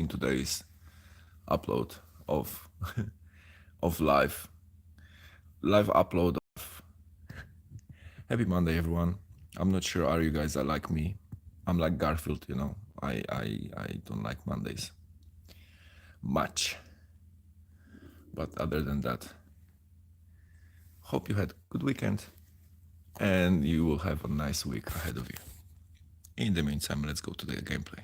in today's upload of of live upload of Happy Monday, everyone. I'm not sure are you guys are like me. I'm like Garfield, you know. I don't like Mondays much. But other than that, hope you had a good weekend and you will have a nice week ahead of you. In the meantime, let's go to the gameplay.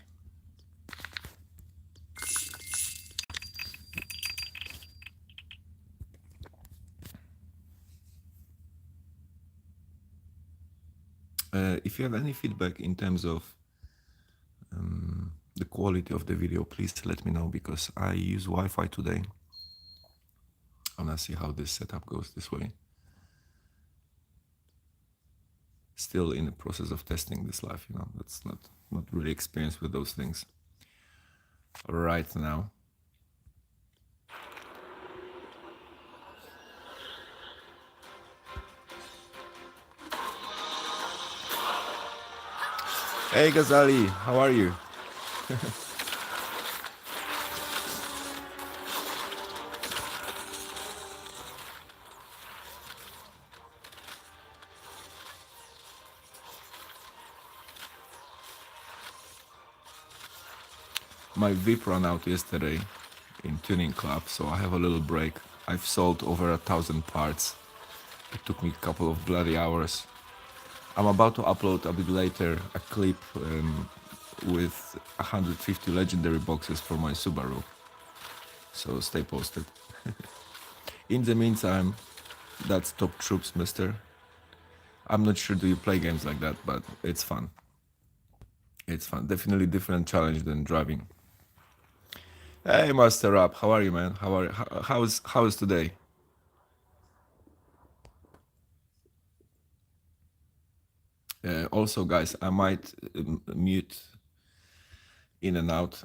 If you have any feedback in terms of the quality of the video, please let me know, because I use Wi-Fi today. I wanna see how this setup goes this way. Still in the process of testing this live, you know, that's not really experienced with those things right now. Hey Ghazali, how are you? My VIP ran out yesterday in tuning club, so I have a little break. I've sold over 1,000 parts. It took me a couple of bloody hours. I'm about to upload a bit later a clip with 150 legendary boxes for my Subaru. So stay posted. In the meantime, that's Top Troops, mister. I'm not sure do you play games like that, but it's fun. It's fun. Definitely different challenge than driving. Hey, Master Rap, how are you, man? How's today? Also, guys, I might mute in and out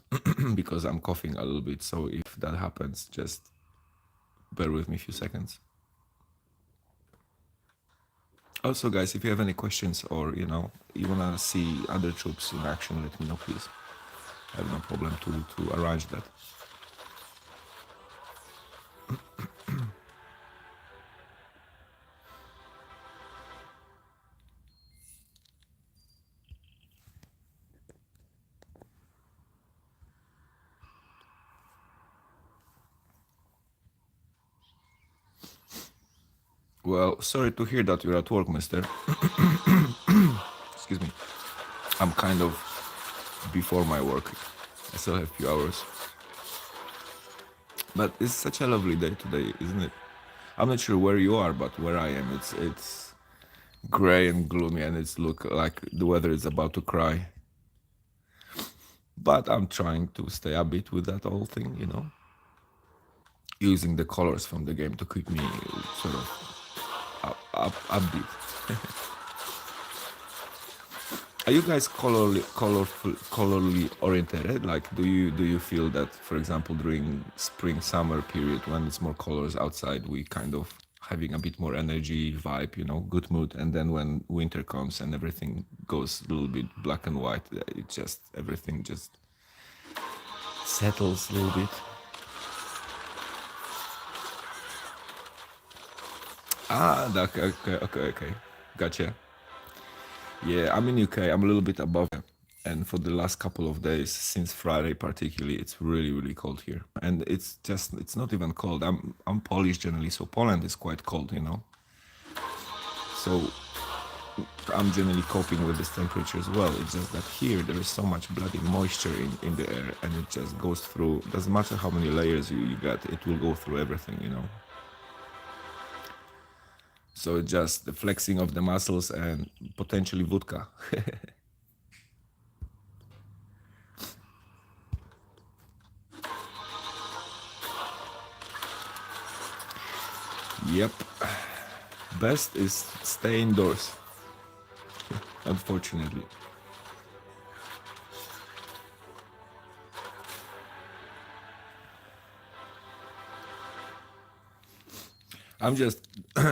because I'm coughing a little bit. So if that happens, just bear with me a few seconds. Also, guys, if you have any questions or you wanna see other troops in action, let me know, please. I have no problem to arrange that. Well, sorry to hear that you're at work, mister. Excuse me. I'm kind of before my work. I still have a few hours. But it's such a lovely day today, isn't it? I'm not sure where you are, but where I am, it's gray and gloomy, and it's look like the weather is about to cry. But I'm trying to stay a bit with that whole thing, you know, using the colors from the game to keep me sort of upbeat. Are you guys colorly oriented? Like, do you feel that, for example, during spring summer period when it's more colors outside, we kind of having a bit more energy, vibe, you know, good mood, and then when winter comes and everything goes a little bit black and white, it just everything just settles a little bit. Okay, gotcha. Yeah, I'm in UK. I'm a little bit above, and for the last couple of days, since Friday particularly, it's really cold here. And it's not even cold. I'm Polish generally, so Poland is quite cold, you know. So I'm generally coping with this temperature as well. It's just that here there is so much bloody moisture in the air, and it just goes through. Doesn't matter how many layers you get, it will go through everything, you know. So it's just the flexing of the muscles and potentially vodka. Yep. Best is stay indoors, unfortunately. I'm just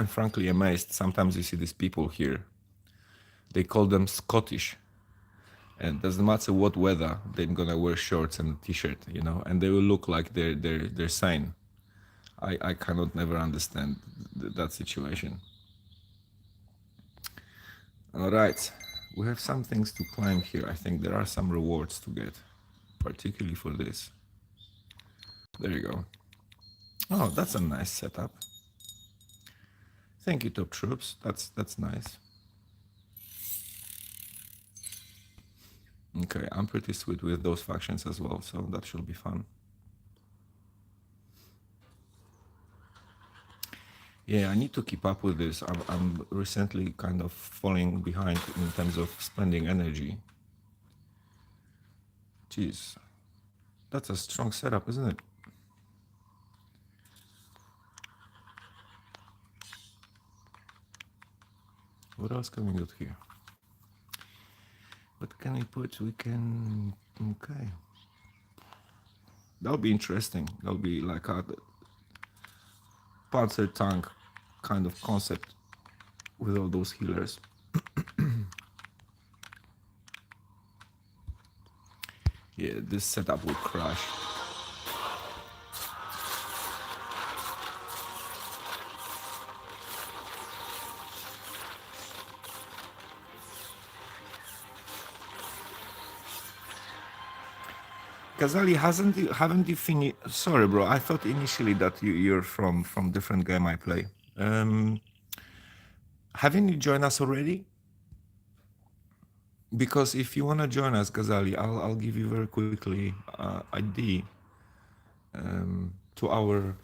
frankly amazed. Sometimes you see these people here, they call them Scottish, And doesn't matter what weather, they're gonna wear shorts and a t-shirt, you know, and they will look like they're sane. I cannot never understand that situation. All right, we have some things to climb here. I think there are some rewards to get, particularly for this. There you go. Oh, that's a nice setup. Thank you, top troops. That's nice. Okay, I'm pretty sweet with those factions as well, so that should be fun. Yeah, I need to keep up with this. I'm recently kind of falling behind in terms of spending energy. Jeez, that's a strong setup, isn't it? What else can we get here? What can we put? We can... Okay. That'll be interesting. That'll be like a Panzer tank kind of concept with all those healers. Yeah, this setup will crash. Kazali, haven't you finished? Sorry, bro. I thought initially that you're from different game I play. Haven't you joined us already? Because if you wanna join us, Kazali, I'll give you very quickly ID to our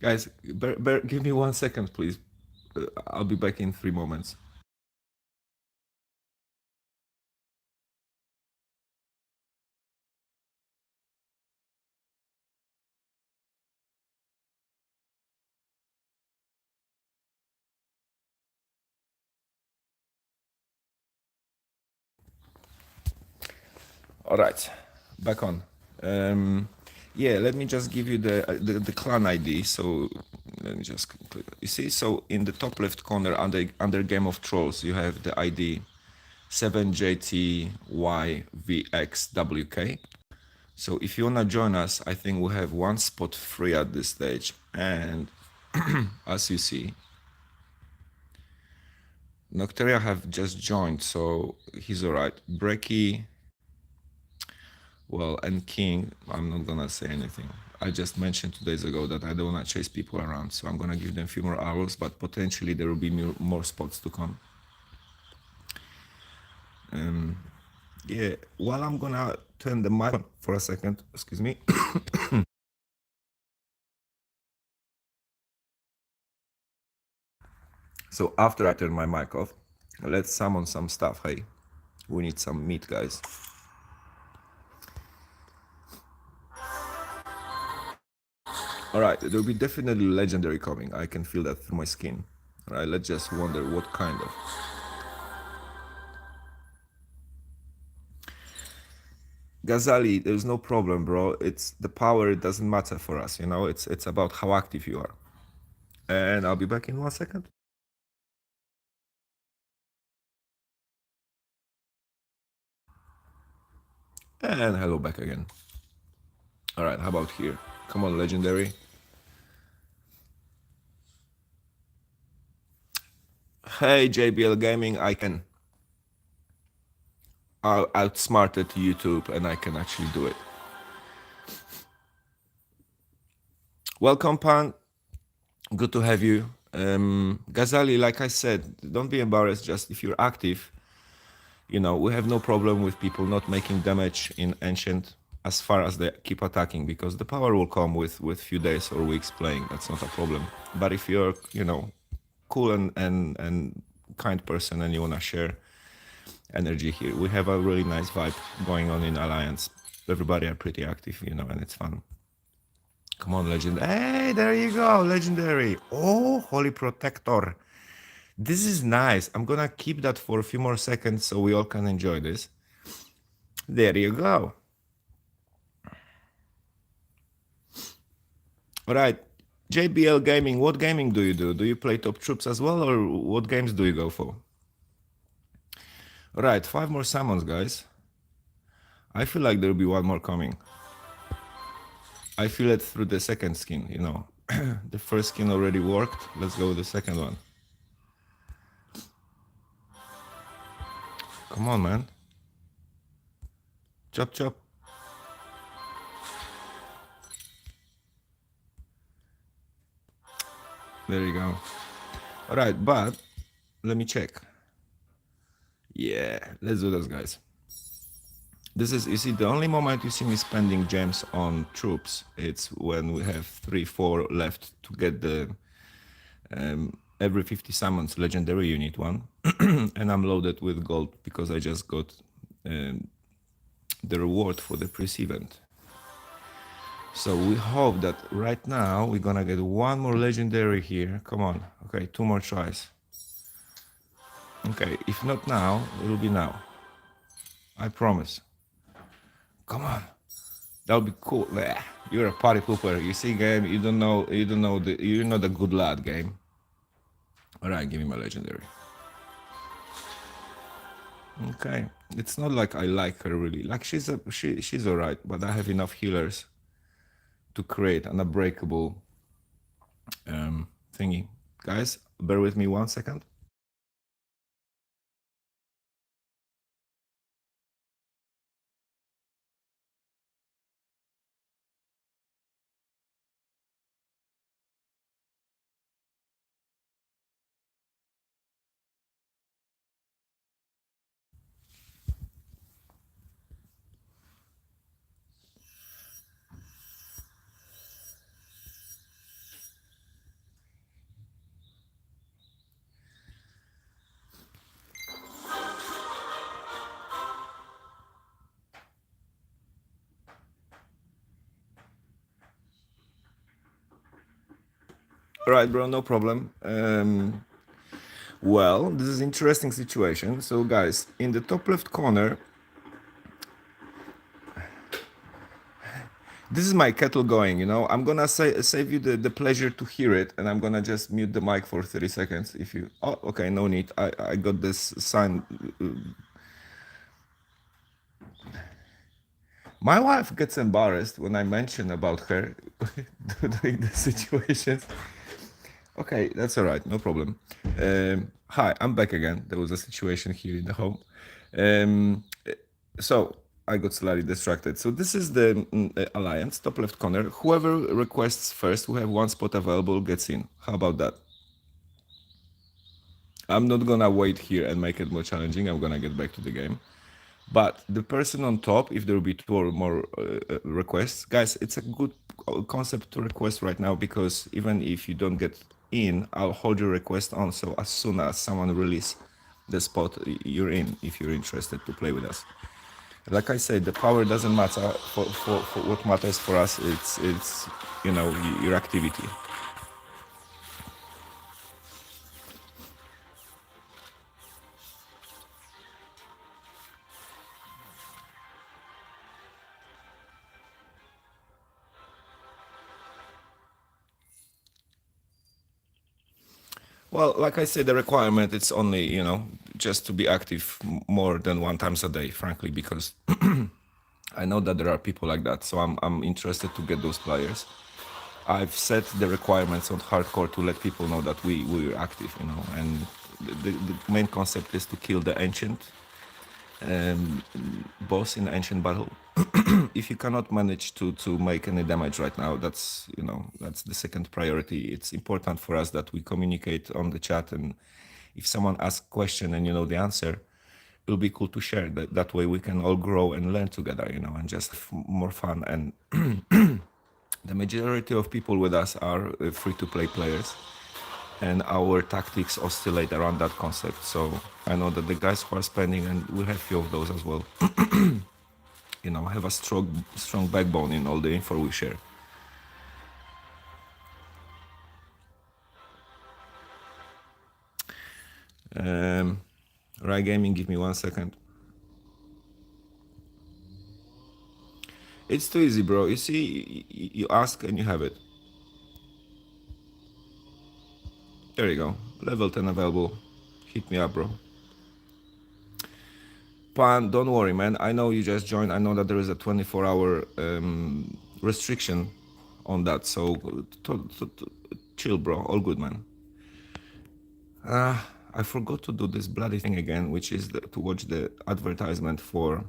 guys. Give me 1 second, please. I'll be back in 3 moments. All right, back on. Yeah, let me just give you the clan ID. So let me just click. You see, so in the top left corner under Game of Trolls, you have the ID 7JTYVXWK. So if you wanna join us, I think we have 1 spot free at this stage. And as you see, Nocteria have just joined, so he's all right. Brecky, well, and King, I'm not gonna say anything. I just mentioned 2 days ago that I don't wanna chase people around, so I'm gonna give them a few more hours, but potentially there will be more spots to come. Yeah, while I'm gonna turn the mic on for a second, excuse me. So after I turn my mic off, let's summon some stuff. Hey, we need some meat, guys. All right, there'll be definitely legendary coming. I can feel that through my skin. All right, let's just wonder what kind of. Ghazali, there's no problem, bro. It's the power, it doesn't matter for us, you know? It's about how active you are. And I'll be back in 1 second. And hello back again. All right, how about here? Come on, legendary. Hey, JBL Gaming, I can outsmarted YouTube and I can actually do it. Welcome, Pan. Good to have you. Ghazali, like I said, don't be embarrassed. Just if you're active, you know, we have no problem with people not making damage in Ancient as far as they keep attacking, because the power will come with few days or weeks playing. That's not a problem. But if you're, you know, cool and kind person and you want to share energy here, we have a really nice vibe going on in Alliance. Everybody are pretty active, you know, and it's fun. Come on, legend. Hey, there you go, legendary. Oh, Holy Protector. This is nice. I'm gonna keep that for a few more seconds so we all can enjoy this. There you go. All right. JBL Gaming, what gaming do you do? Do you play Top Troops as well, or what games do you go for? Right, 5 more summons, guys. I feel like there'll be one more coming. I feel it through the second skin, you know. The first skin already worked. Let's go with the second one. Come on, man. Chop, chop. There you go. All right, but let me check. Yeah, let's do this, guys. This is, you see, the only moment you see me spending gems on troops, it's when we have 3, 4 left to get the every 50 summons legendary unit one. And I'm loaded with gold because I just got the reward for the priest event. So we hope that right now we're gonna get one more legendary here. Come on. Okay, 2 more tries. Okay, if not now, it'll be now. I promise. Come on. That'll be cool. Bleh. You're a party pooper. You see, game, you're not a good lad, game. Alright, give me my legendary. Okay. It's not like I like her really. Like she's alright, but I have enough healers to create an unbreakable thingy. Guys, bear with me 1 second. Alright, bro, no problem. Well, this is interesting situation. So, guys, in the top left corner, this is my kettle going, you know. I'm gonna save you the pleasure to hear it, and I'm gonna just mute the mic for 30 seconds. If you, oh, okay, no need. I got this sign. My wife gets embarrassed when I mention about her doing the situations. Okay, that's all right, no problem. Hi, I'm back again. There was a situation here in the home. So I got slightly distracted. So this is the alliance, top left corner. Whoever requests first, who have 1 spot available, gets in. How about that? I'm not gonna wait here and make it more challenging. I'm gonna get back to the game. But the person on top, if there will be 2 or more requests, guys, it's a good concept to request right now, because even if you don't get in, I'll hold your request on. So as soon as someone release the spot, you're in if you're interested to play with us. Like I said, the power doesn't matter. For what matters for us, it's you know, your activity. Well, like I said, the requirement, it's only, you know, just to be active more than 1 times a day, frankly, because I know that there are people like that. So I'm interested to get those players. I've set the requirements on hardcore to let people know that we're active, you know, and the main concept is to kill the ancient boss in the ancient battle. If you cannot manage to make any damage right now, that's, you know, that's the second priority. It's important for us that we communicate on the chat, and if someone asks a question and you know the answer, it'll be cool to share. That way we can all grow and learn together, you know, and just have more fun. And the majority of people with us are free-to-play players, and our tactics oscillate around that concept. So I know that the guys who are spending, and we have few of those as well, you know, have a strong backbone in all the info we share. Right Gaming, give me 1 second. It's too easy, bro. You see, you ask and you have it. There you go. Level 10 available. Hit me up, bro. Pan, don't worry, man. I know you just joined. I know that there is a 24-hour restriction on that. So chill, bro. All good, man. I forgot to do this bloody thing again, which is to watch the advertisement for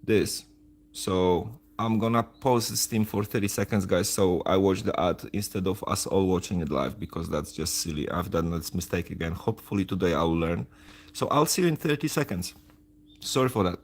this. So I'm gonna pause Steam for 30 seconds, guys, so I watch the ad instead of us all watching it live, because that's just silly. I've done this mistake again. Hopefully today I'll learn. So I'll see you in 30 seconds. Sorry for that.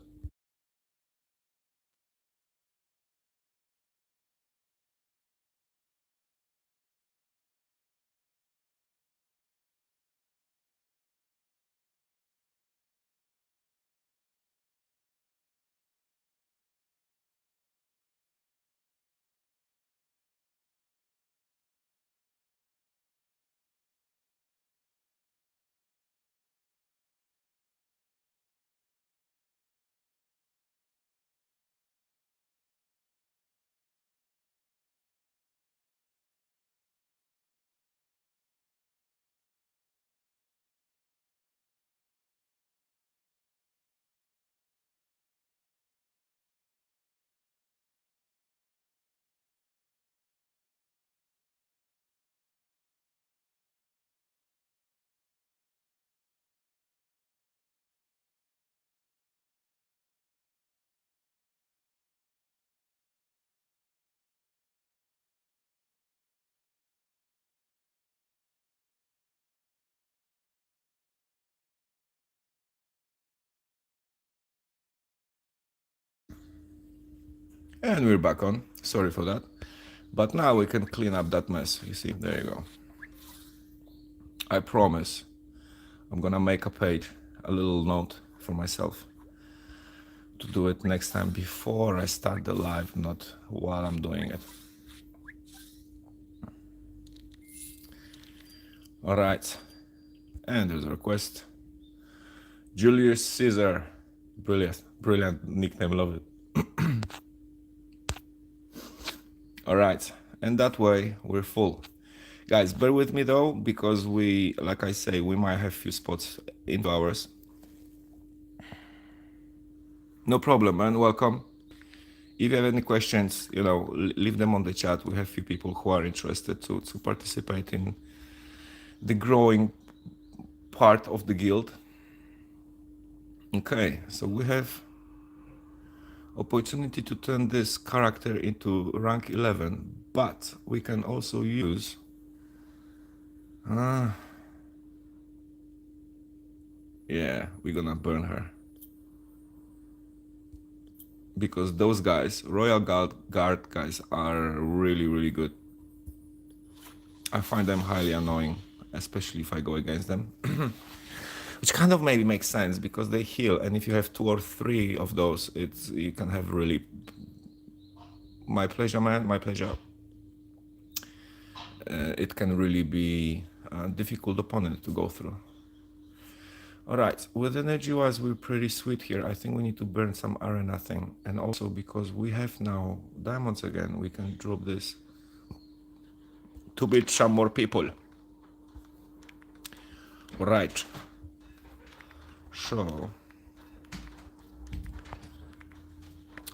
And we're back on. Sorry for that. But now we can clean up that mess. You see, there you go. I promise I'm gonna make a page, a little note for myself to do it next time before I start the live, not while I'm doing it. All right. And there's a request. Julius Caesar. Brilliant. Brilliant nickname. Love it. All right. And that way we're full. Guys, bear with me though, because we, like I say, we might have few spots in 2 hours. No problem, man. Welcome. If you have any questions, you know, leave them on the chat. We have few people who are interested to participate in the growing part of the guild. Okay, so we have opportunity to turn this character into rank 11, but we can also use yeah, we're gonna burn her, because those guys, Royal Guard guys, are really good. I find them highly annoying, especially if I go against them. Which kind of maybe makes sense, because they heal, and if you have 2 or 3 of those, you can have really... My pleasure, man, my pleasure. It can really be a difficult opponent to go through. All right, with energy wise, we're pretty sweet here. I think we need to burn some arena thing, and also because we have now diamonds again, we can drop this to beat some more people. All right, so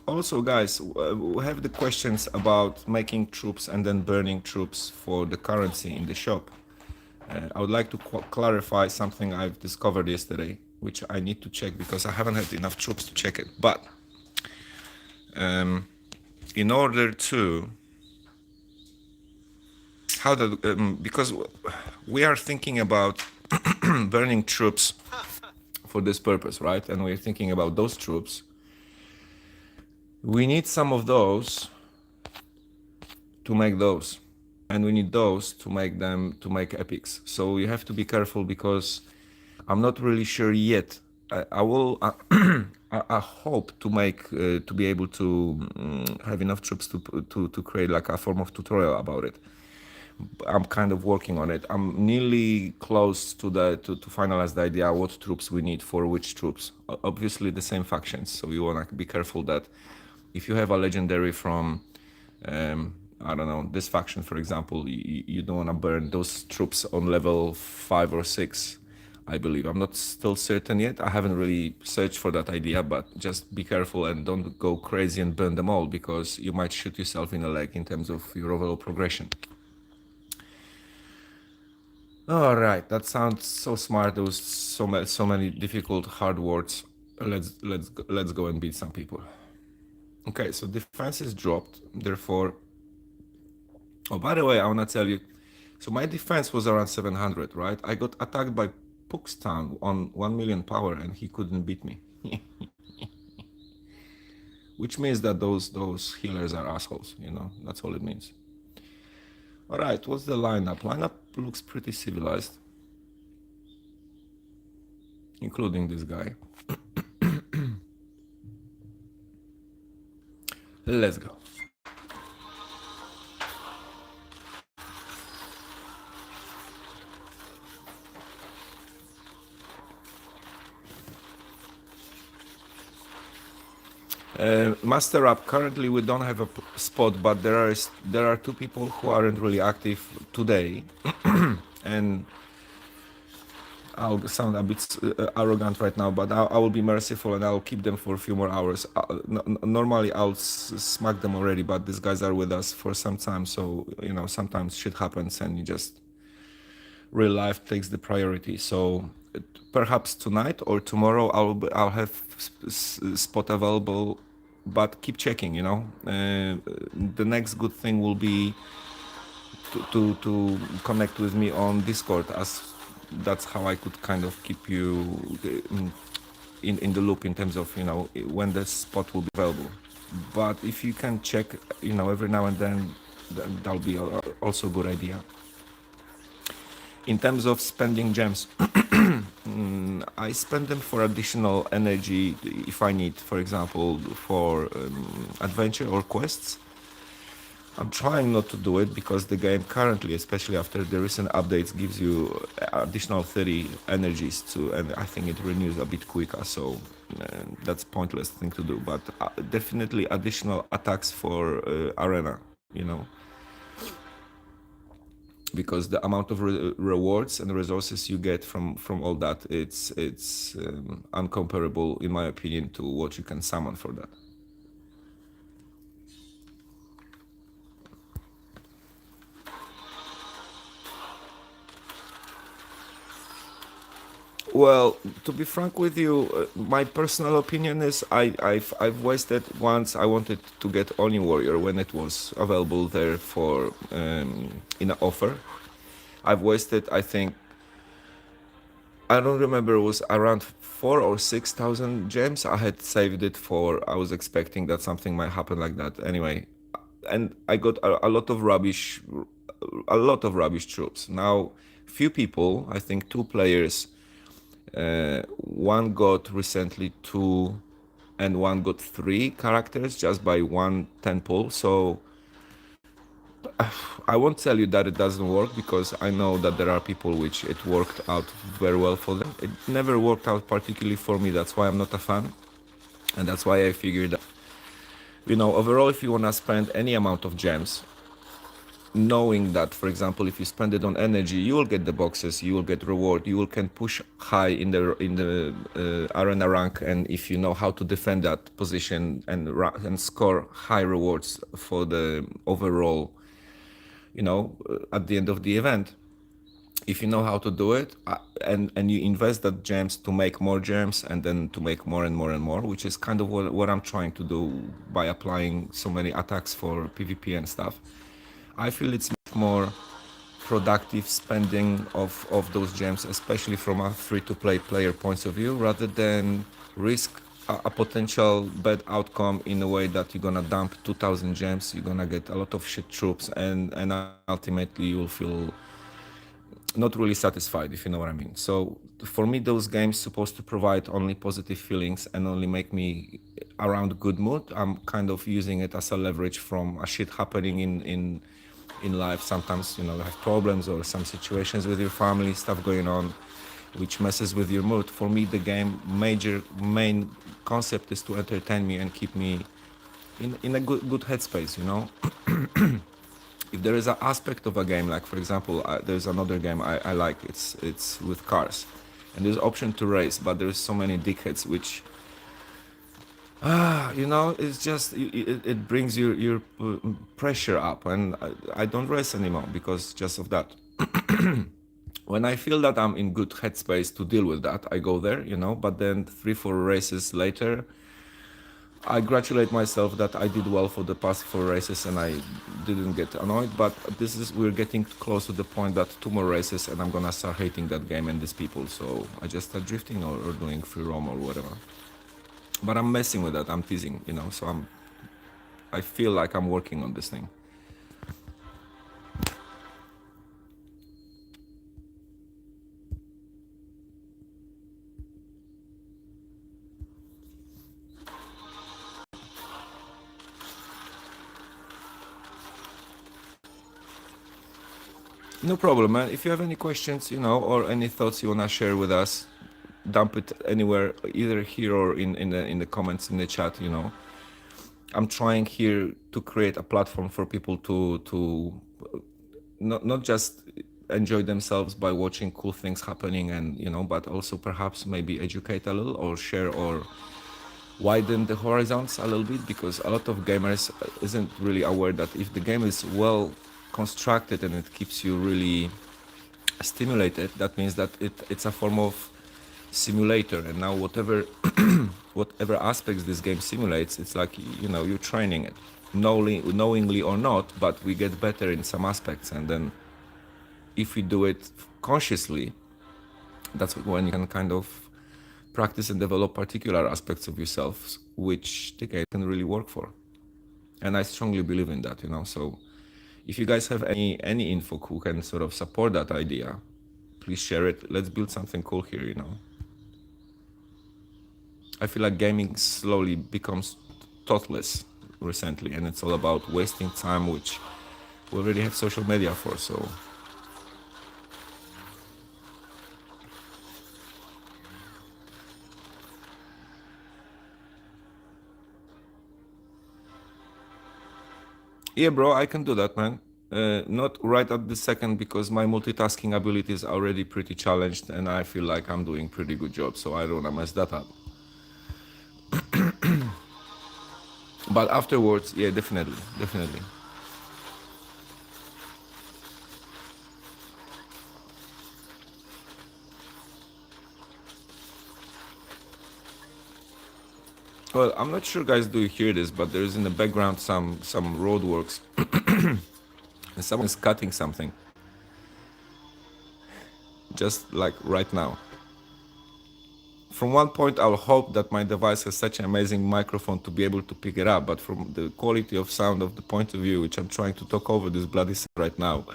also, guys, we have the questions about making troops and then burning troops for the currency in the shop. I would like to clarify something I've discovered yesterday, which I need to check because I haven't had enough troops to check it. But in order to... because we are thinking about burning troops for this purpose, right? And we're thinking about those troops. We need some of those to make those, and we need those to make them, to make epics. So you have to be careful, because I'm not really sure yet. I will I hope to make to be able to have enough troops to create like a form of tutorial about it. I'm kind of working on it. I'm nearly close to finalize the idea what troops we need for which troops. Obviously the same factions, so you want to be careful that if you have a legendary from I don't know, this faction for example, you don't want to burn those troops on level 5 or 6 I believe. I'm not still certain yet. I haven't really searched for that idea, but just be careful and don't go crazy and burn them all, because you might shoot yourself in the leg in terms of your overall progression. All right, that sounds so smart. There was so many difficult hard words. Let's go and beat some people. Okay, so defense is dropped. Therefore, oh, by the way, I wanna tell you. So my defense was around 700, right? I got attacked by Puxtown on 1 million power, and he couldn't beat me. Which means that those healers are assholes. You know, that's all it means. All right, what's the lineup? Lineup looks pretty civilized, including this guy. Let's go. Master up. Currently, we don't have a spot, but there are two people who aren't really active today, and I'll sound a bit arrogant right now, but I will be merciful and I'll keep them for a few more hours. Normally, I'll smack them already, but these guys are with us for some time, so you know sometimes shit happens, and you just real life takes the priority. So perhaps tonight or tomorrow I'll have spot available, but keep checking. You know, the next good thing will be to connect with me on Discord, as that's how I could kind of keep you in the loop in terms of, you know, when the spot will be available. But if you can check, you know, every now and then, that'll be also a good idea. In terms of spending gems, I spend them for additional energy if I need, for example, for adventure or quests. I'm trying not to do it because the game currently, especially after the recent updates, gives you additional 30 energies to, and I think it renews a bit quicker, so that's pointless thing to do. But definitely additional attacks for arena, you know, because the amount of rewards and resources you get from all that, it's uncomparable in my opinion to what you can summon for that. Well, to be frank with you, my personal opinion is I've wasted once. I wanted to get Oni Warrior when it was available there for in an offer. I've wasted, I think, I don't remember, it was around 4 or 6 thousand gems. I had saved it for. I was expecting that something might happen like that. Anyway, and I got a lot of rubbish, troops. Now, few people, I think 2 players. One got recently 2 and one got 3 characters just by one 10 pull. So I won't tell you that it doesn't work, because I know that there are people which it worked out very well for them. It never worked out particularly for me. That's why I'm not a fan. And that's why I figured that, you know, overall, if you want to spend any amount of gems, knowing that, for example, if you spend it on energy, you will get the boxes, you will get reward, you can push high in the arena rank, and if you know how to defend that position and score high rewards for the overall, you know, at the end of the event, if you know how to do it, and you invest that gems to make more gems, and then to make more and more and more, which is kind of what I'm trying to do by applying so many attacks for PvP and stuff. I feel it's much more productive spending of those gems, especially from a free-to-play player points of view, rather than risk a potential bad outcome in a way that you're gonna dump 2,000 gems, you're gonna get a lot of shit troops, and ultimately you'll feel not really satisfied, if you know what I mean. So for me, those games supposed to provide only positive feelings and only make me around good mood. I'm kind of using it as a leverage from a shit happening in life. Sometimes, you know, you have problems or some situations with your family, stuff going on, which messes with your mood. For me, the game main concept is to entertain me and keep me in a good headspace, you know. If there is an aspect of a game, like for example, there's another game I like. It's with cars. and there's option to race, but there's so many dickheads which you know, it's just it brings your pressure up, and I don't race anymore because just of that. When I feel that I'm in good headspace to deal with that, I go there, you know. But then 3-4 races later, I congratulate myself that I did well for the past 4 races and I didn't get annoyed. But we're getting close to the point that 2 more races and I'm gonna start hating that game and these people. So I just start drifting or doing free roam or whatever. But I'm messing with that. I'm teasing, you know. So I feel like I'm working on this thing. No problem, man. If you have any questions, you know, or any thoughts you wanna share with us, dump it anywhere, either here or in the comments in the chat. You know, I'm trying here to create a platform for people to not just enjoy themselves by watching cool things happening, and you know, but also perhaps maybe educate a little or share or widen the horizons a little bit, because a lot of gamers isn't really aware that if the game is well constructed and it keeps you really stimulated, that means that it's a form of simulator. And now whatever whatever aspects this game simulates, it's like, you know, you're training it knowingly or not, but we get better in some aspects. And then if we do it consciously, that's when you can kind of practice and develop particular aspects of yourself which the game can really work for. And I strongly believe in that, you know. So if you guys have any info who can sort of support that idea, please share it. Let's build something cool here, you know. I feel like gaming slowly becomes thoughtless recently, and it's all about wasting time, which we already have social media for. So yeah, bro, I can do that, man. Not right at the second, because my multitasking abilities are already pretty challenged, and I feel like I'm doing pretty good job, so I don't wanna mess that up. But afterwards, yeah, definitely. Well, I'm not sure, guys, do you hear this, but there is in the background some roadworks, and someone is cutting something, just like right now. From one point, I'll hope that my device has such an amazing microphone to be able to pick it up, but from the quality of sound of the point of view, which I'm trying to talk over this bloody sound right now,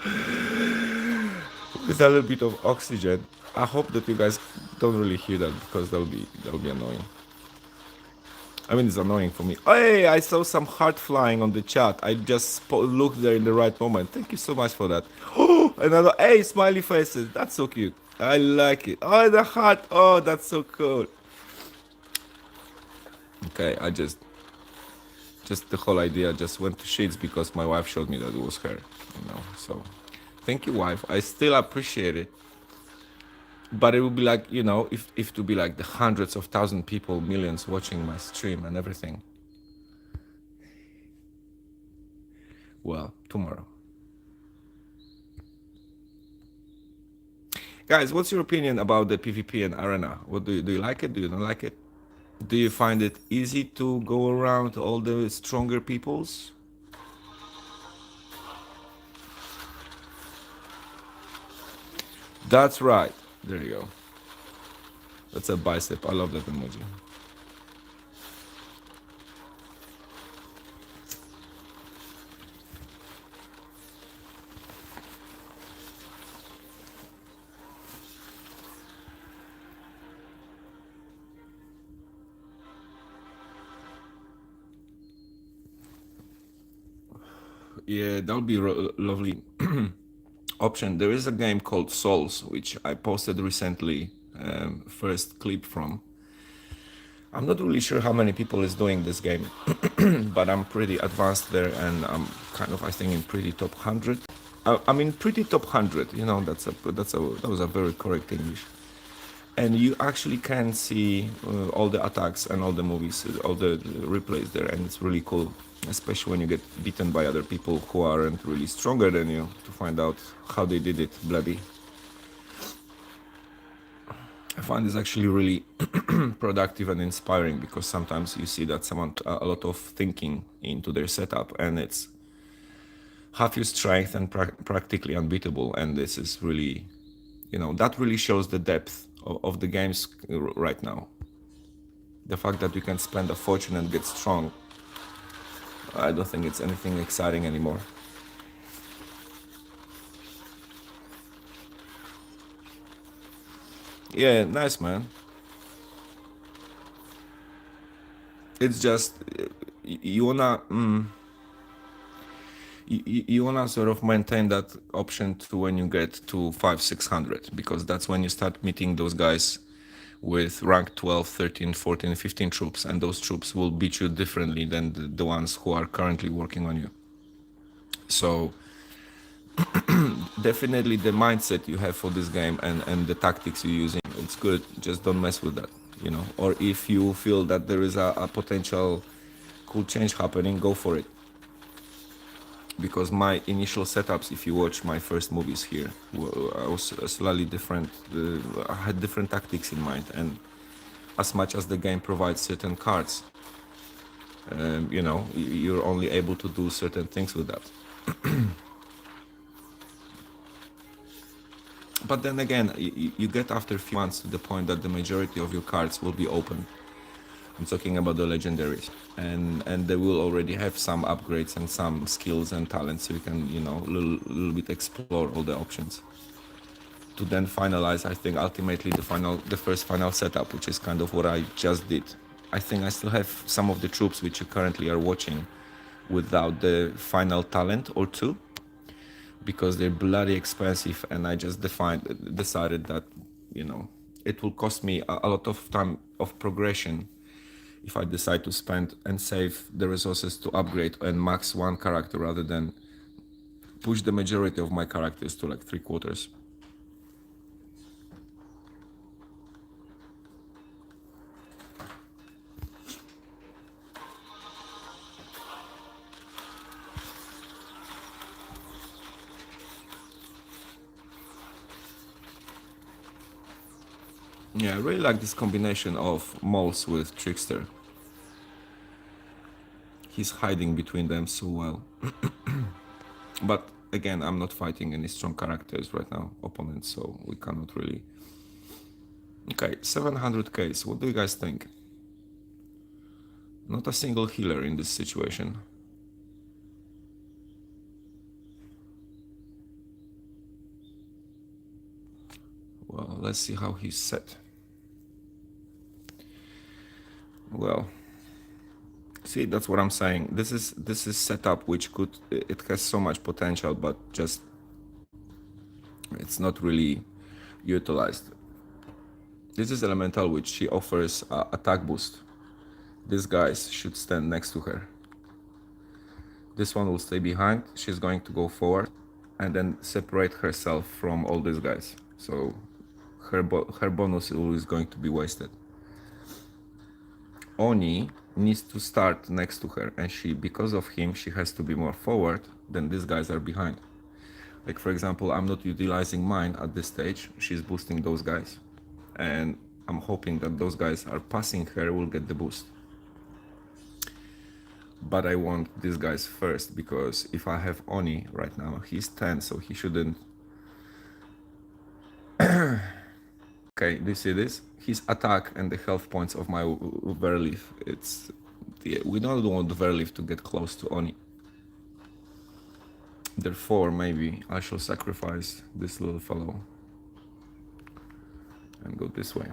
with a little bit of oxygen, I hope that you guys don't really hear that, because that'll be annoying. I mean, it's annoying for me. Hey, I saw some heart flying on the chat. I just looked there in the right moment. Thank you so much for that. Oh, another, hey, smiley faces. That's so cute. I like it. Oh, the heart. Oh, that's so cool. Okay, I just the whole idea just went to shits because my wife showed me that it was her, you know. So thank you, wife. I still appreciate it. But it would be like, you know, if to be like the hundreds of thousand people, millions watching my stream and everything. Well, tomorrow. Guys, what's your opinion about the PvP and arena? What do you like it? Do you not like it? Do you find it easy to go around all the stronger peoples? That's right. There you go. That's a bicep. I love that emoji. Yeah, that would be lovely option. There is a game called Souls, which I posted recently, first clip from. I'm not really sure how many people is doing this game, but I'm pretty advanced there, and I'm kind of, I think, in pretty top 100. I mean, pretty top 100. You know, that was a very correct English. and you actually can see all the attacks and all the movies, all the replays there, and it's really cool, especially when you get beaten by other people who aren't really stronger than you, to find out how they did it bloody. I find this actually really productive and inspiring, because sometimes you see that someone a lot of thinking into their setup, and it's half your strength and practically unbeatable. And this is really, you know, that really shows the depth of the games right now. The fact that you can spend a fortune and get strong, I don't think it's anything exciting anymore. Yeah, nice, man. It's just you wanna you wanna sort of maintain that option to when you get to 500-600, because that's when you start meeting those guys with rank 12, 13, 14, 15 troops, and those troops will beat you differently than the ones who are currently working on you. So definitely the mindset you have for this game and the tactics you're using, it's good. Just don't mess with that, you know. Or if you feel that there is a potential cool change happening, go for it. Because my initial setups, if you watch my first movies here, I was slightly different. I had different tactics in mind, and as much as the game provides certain cards, you know, you're only able to do certain things with that. But then again, you get after a few months to the point that the majority of your cards will be open. I'm talking about the legendaries, and they will already have some upgrades and some skills and talents, so you can, you know, little bit explore all the options. To then finalize, I think ultimately the first final setup, which is kind of what I just did. I think I still have some of the troops which you currently are watching without the final talent or two, because they're bloody expensive, and I just decided that, you know, it will cost me a lot of time of progression if I decide to spend and save the resources to upgrade and max one character rather than push the majority of my characters to like 3/4. Yeah, I really like this combination of Moles with Trickster. He's hiding between them so well. But again, I'm not fighting any strong characters right now, opponents, so we cannot really... Okay, 700k, what do you guys think? Not a single healer in this situation. Well, let's see how he's set. Well, see, that's what I'm saying. This is setup which it has so much potential, but just it's not really utilized. This is elemental, which she offers attack boost. These guys should stand next to her. This one will stay behind. She's going to go forward and then separate herself from all these guys. So her bonus is going to be wasted. Oni needs to start next to her, and because of him, she has to be more forward than these guys are behind. Like, for example, I'm not utilizing mine at this stage. She's boosting those guys, and I'm hoping that those guys are passing her will get the boost. But I want these guys first, because if I have Oni right now, he's 10, so he shouldn't... Okay, do you see this? His attack and the health points of my Verleaf, it's... we don't want the Verleaf to get close to Oni. Therefore, maybe I shall sacrifice this little fellow and go this way.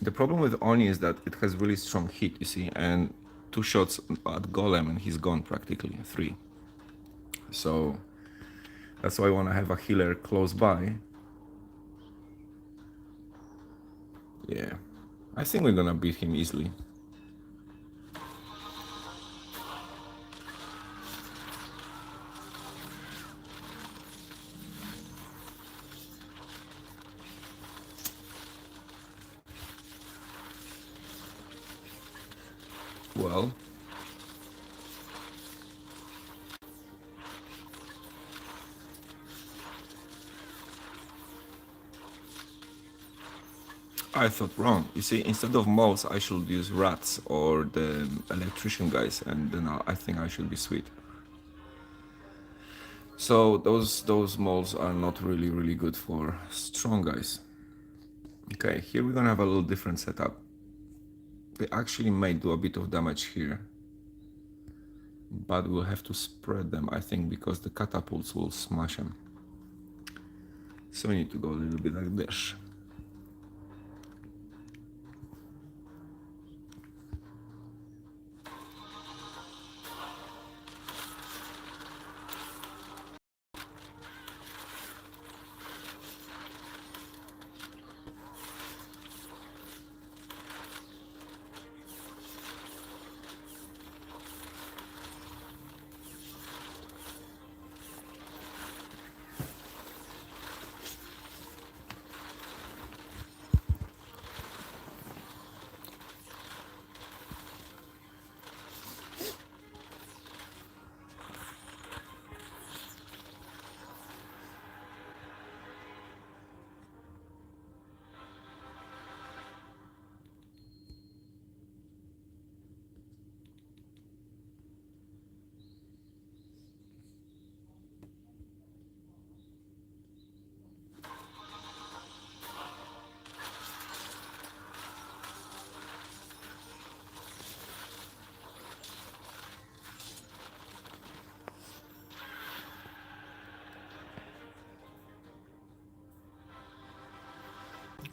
The problem with Oni is that it has really strong hit, you see, and 2 shots at Golem and he's gone practically, 3. So that's why I want to have a healer close by. Yeah, I think we're gonna beat him easily. well. I thought wrong. You see, instead of moles, I should use rats or the electrician guys, and then I think I should be sweet. So those moles are not really good for strong guys. Okay, here we're gonna have a little different setup. They actually may do a bit of damage here, but we'll have to spread them, I think, because the catapults will smash them. So we need to go a little bit like this.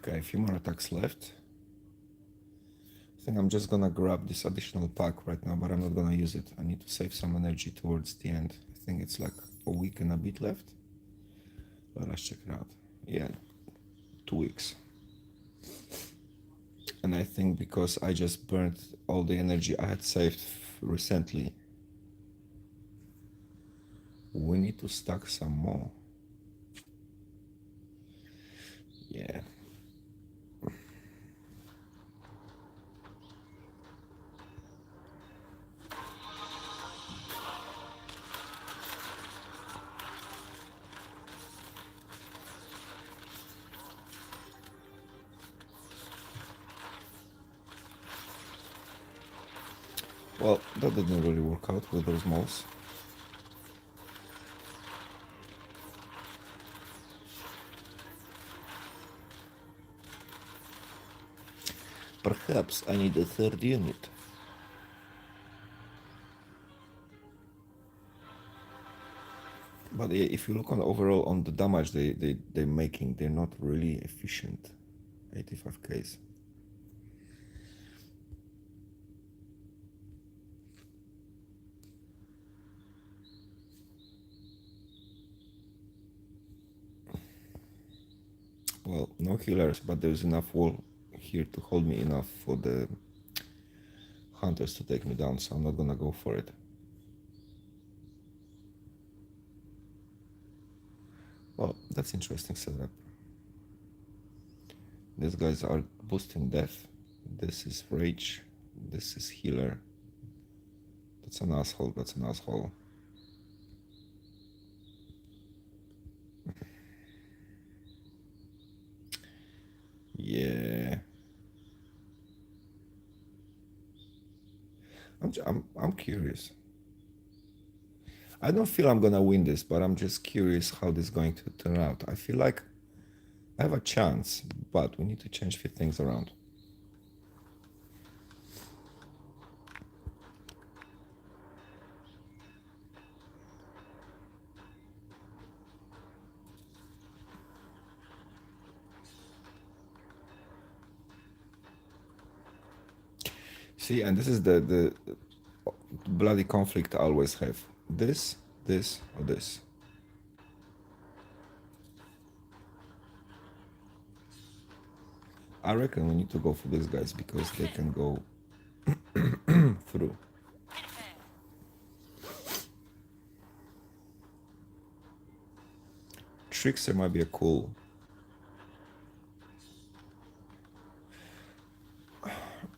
Okay, a few more attacks left. I think I'm just gonna grab this additional pack right now, but I'm not gonna use it. I need to save some energy towards the end. I think it's like a week and a bit left. But let's check it out. Yeah, 2 weeks. And I think because I just burned all the energy I had saved recently, we need to stack some more. Yeah. Well, that didn't really work out with those moles. Perhaps I need a third unit. But yeah, if you look on overall on the damage they're making, they're not really efficient. 85Ks. Well, no healers, but there's enough wall here to hold me enough for the hunters to take me down, so I'm not gonna go for it. Well, that's interesting setup. These guys are boosting death. This is rage. This is healer. That's an asshole. That's an asshole. Yeah. I'm curious. I don't feel I'm gonna win this, but I'm just curious how this is going to turn out. I feel like I have a chance, but we need to change a few things around. See, and this is the bloody conflict I always have. This, or this. I reckon we need to go for these guys because they can go through. Trickster might be a cool.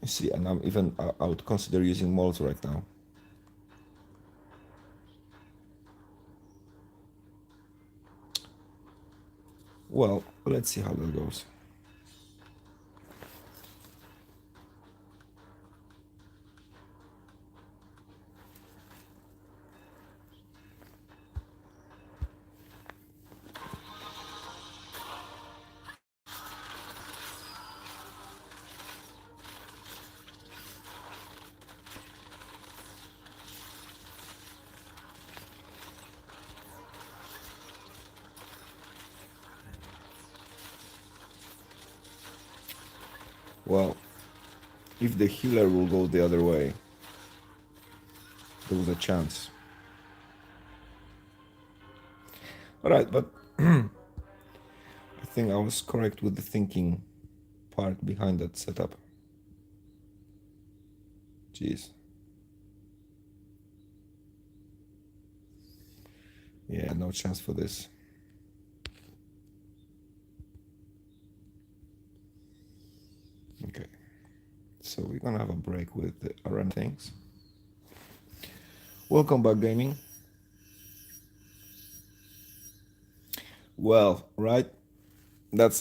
You see, seriously, and I would consider using molds right now. Well, let's see how that goes. Well, if the healer will go the other way, there was a chance. Alright, but I think I was correct with the thinking part behind that setup. Jeez. Yeah, no chance for this. Okay. So we're gonna have a break with the RM things. Welcome back, gaming. Well, right?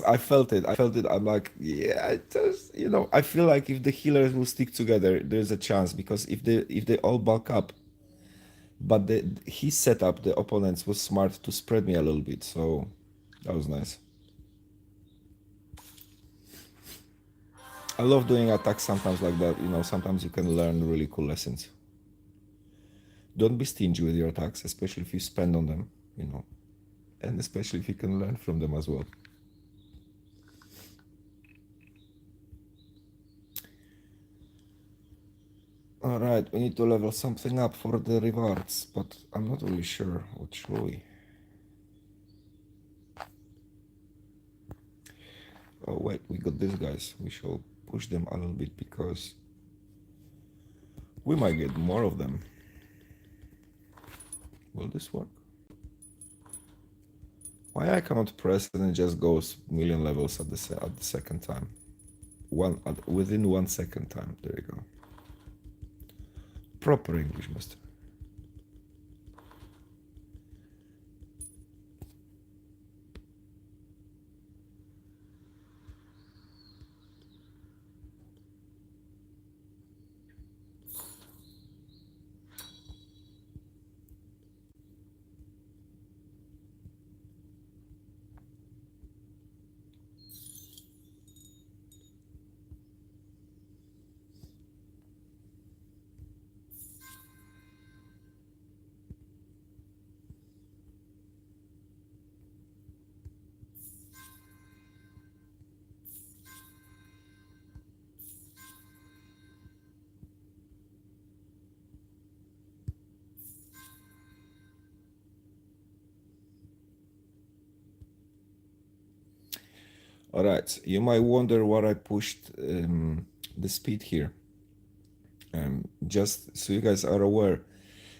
I felt it. I'm like, yeah, it does, I feel like if the healers will stick together, there's a chance, because if they all bulk up, but his setup, the opponents, was smart to spread me a little bit, so that was nice. I love doing attacks sometimes like that, sometimes you can learn really cool lessons. Don't be stingy with your attacks, especially if you spend on them, and especially if you can learn from them as well. Alright, we need to level something up for the rewards, but I'm not really sure what should we. Oh wait, we got these guys. We shall push them a little bit because we might get more of them. Will this work? Why I cannot press and it just goes million levels at the second time? Within 1 second time. There you go. Proper English, master. All right, you might wonder why I pushed the speed here. Just so you guys are aware,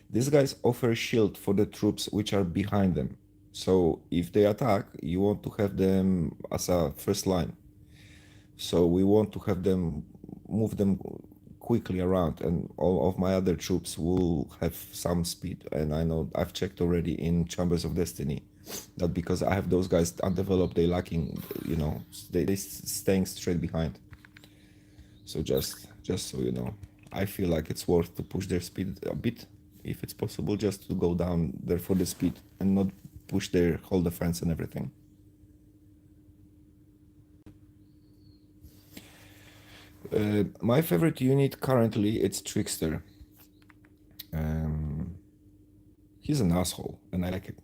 these guys offer shield for the troops which are behind them. So if they attack, you want to have them as a first line. So we want to have them move them quickly around, and all of my other troops will have some speed. And I know I've checked already in Chambers of Destiny that because I have those guys undeveloped, they lacking, they staying straight behind. So just so you know, I feel like it's worth to push their speed a bit, if it's possible, just to go down there for the speed and not push their whole defense and everything. My favorite unit currently, it's Trickster. He's an asshole, and I like it.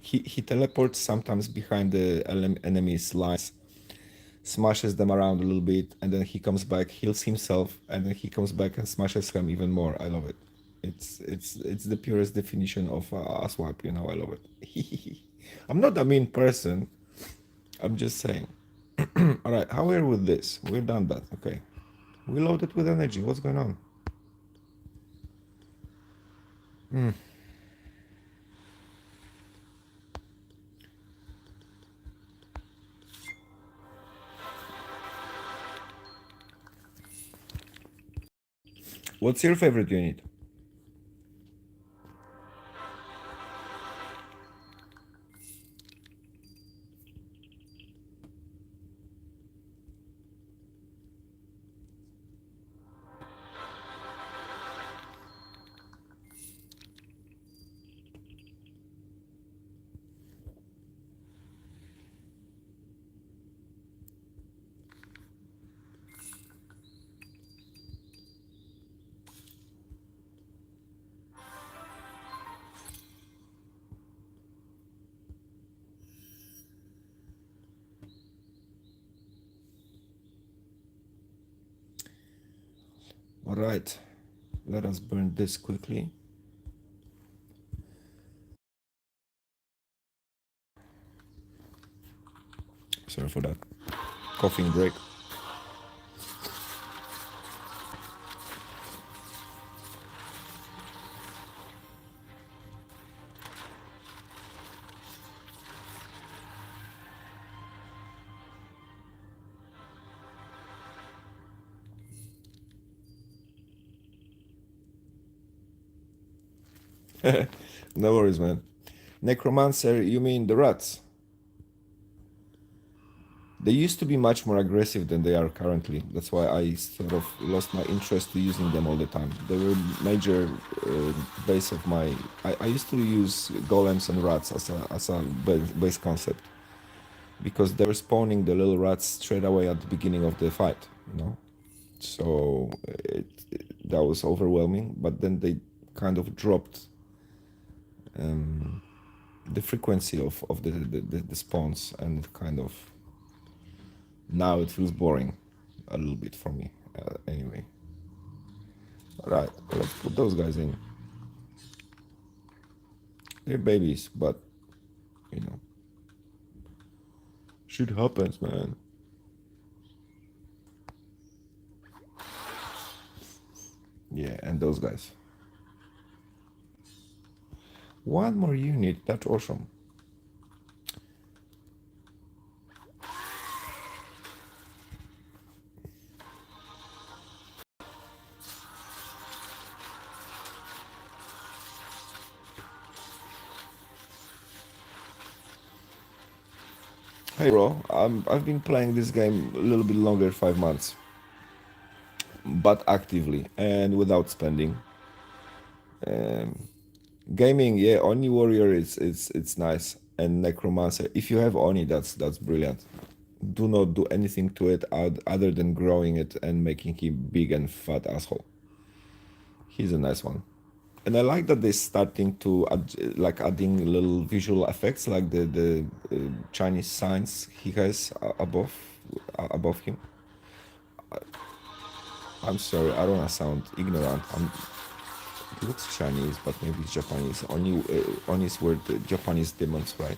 He teleports sometimes behind the enemy's lines, smashes them around a little bit, and then he comes back, heals himself, and then he comes back and smashes them even more. I love it. It's the purest definition of a swap, I love it. I'm not a mean person. I'm just saying. All right, how are we with this? We're done that. Okay. We loaded with energy. What's going on? What's your favorite unit? All right, let us burn this quickly. Sorry for that coughing break. No worries, man. Necromancer, you mean the rats? They used to be much more aggressive than they are currently. That's why I sort of lost my interest to using them all the time. They were major base of my... I used to use golems and rats as a base concept, because they were spawning the little rats straight away at the beginning of the fight, you know? So that was overwhelming, but then they kind of dropped the frequency of the spawns, and kind of now it feels boring a little bit for me. Anyway, all right, let's put those guys in. They're babies, but you know, shit happens, man. Yeah, and those guys. One more unit, that's awesome. Hey bro, I've been playing this game a little bit longer, 5 months, but actively and without spending. Gaming, yeah, Oni Warrior it's nice, and Necromancer. If you have Oni, that's brilliant. Do not do anything to it other than growing it and making him big and fat asshole. He's a nice one. And I like that they're starting to add, like adding little visual effects, like the Chinese signs he has above him. I'm sorry, I don't wanna sound ignorant. It looks Chinese, but maybe it's Japanese. Onis were the Japanese demons, right?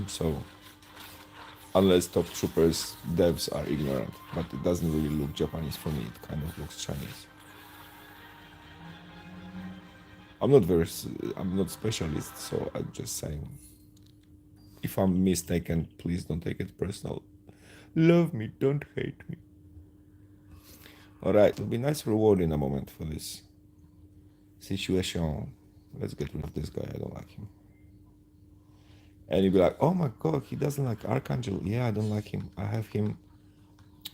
So unless top troopers devs are ignorant, but it doesn't really look Japanese for me. It kind of looks Chinese. I'm not specialist, so I'm just saying. If I'm mistaken, please don't take it personal. Love me, don't hate me. All right, it'll be nice reward in a moment for this situation. Let's get rid of this guy. I don't like him. And you'll be like, oh my god, he doesn't like Archangel. Yeah, I don't like him. I have him.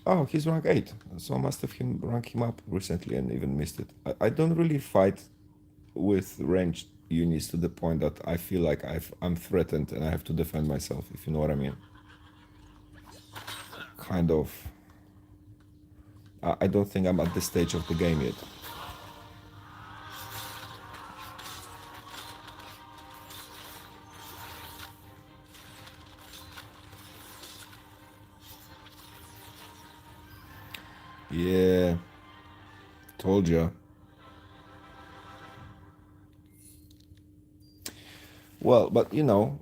Oh, he's rank 8. So I must have rank him up recently and even missed it. I don't really fight with ranged units to the point that I feel like I'm threatened and I have to defend myself, if you know what I mean. Kind of. I don't think I'm at this stage of the game yet. Yeah, told ya. Well, but you know,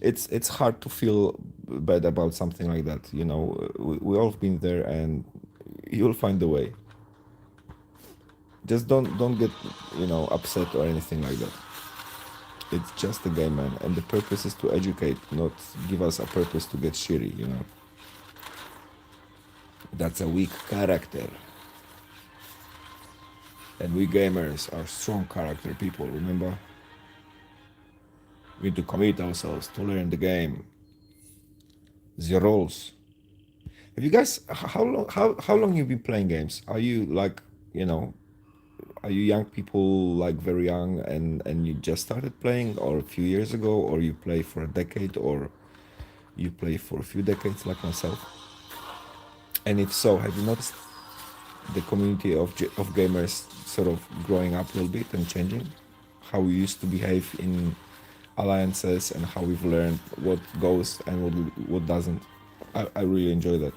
it's hard to feel bad about something like that. You know, we all been there, and you'll find a way. Just don't get, you know, upset or anything like that. It's just a game, man, and the purpose is to educate, not give us a purpose to get shitty. You know, that's a weak character. And we gamers are strong character people, remember? We need to commit ourselves to learn the game. The roles. Have you guys how long you been playing games? Are you like, you know, are you young people, like very young, and you just started playing, or a few years ago, or you play for a decade, or you play for a few decades like myself? And if so, have you noticed the community of gamers sort of growing up a little bit and changing? How we used to behave in alliances and how we've learned what goes and what doesn't. I really enjoy that.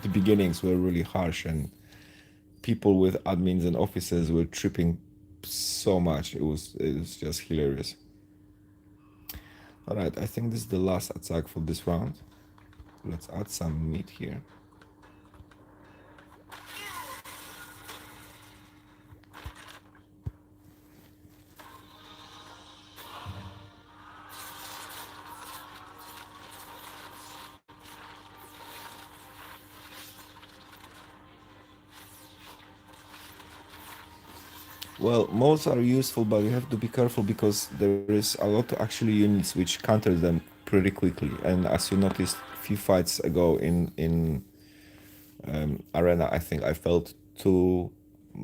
The beginnings were really harsh, and people with admins and offices were tripping so much. It was just hilarious. All right, I think this is the last attack for this round. Let's add some meat here. Well, modes are useful, but you have to be careful because there is a lot of actually units which counter them pretty quickly. And as you noticed a few fights ago in arena, I think I felt two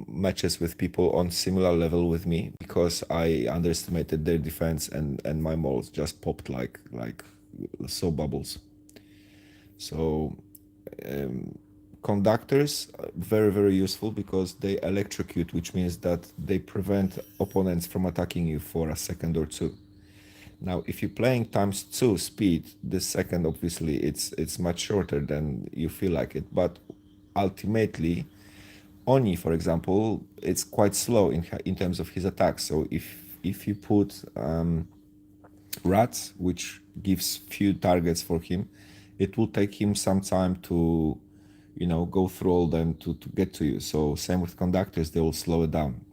matches with people on similar level with me because I underestimated their defense, and my moles just popped like so bubbles. So conductors very useful because they electrocute, which means that they prevent opponents from attacking you for a second or two. Now if you're playing times 2 speed, this second obviously it's much shorter than you feel like it, but ultimately Oni, for example, it's quite slow in terms of his attacks. So if you put rats, which gives few targets for him, it will take him some time to, you know, go through all them to get to you. So same with conductors, they will slow it down.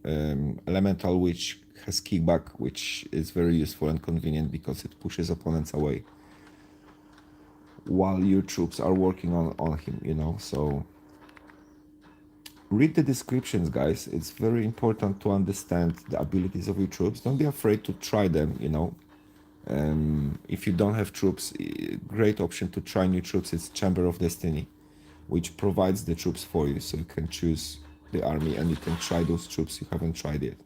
Elemental, which has kickback, which is very useful and convenient because it pushes opponents away while your troops are working on him, you know. So read the descriptions, guys. It's very important to understand the abilities of your troops. Don't be afraid to try them, you know. If you don't have troops, great option to try new troops is Chamber of Destiny, which provides the troops for you, so you can choose the army and you can try those troops you haven't tried yet.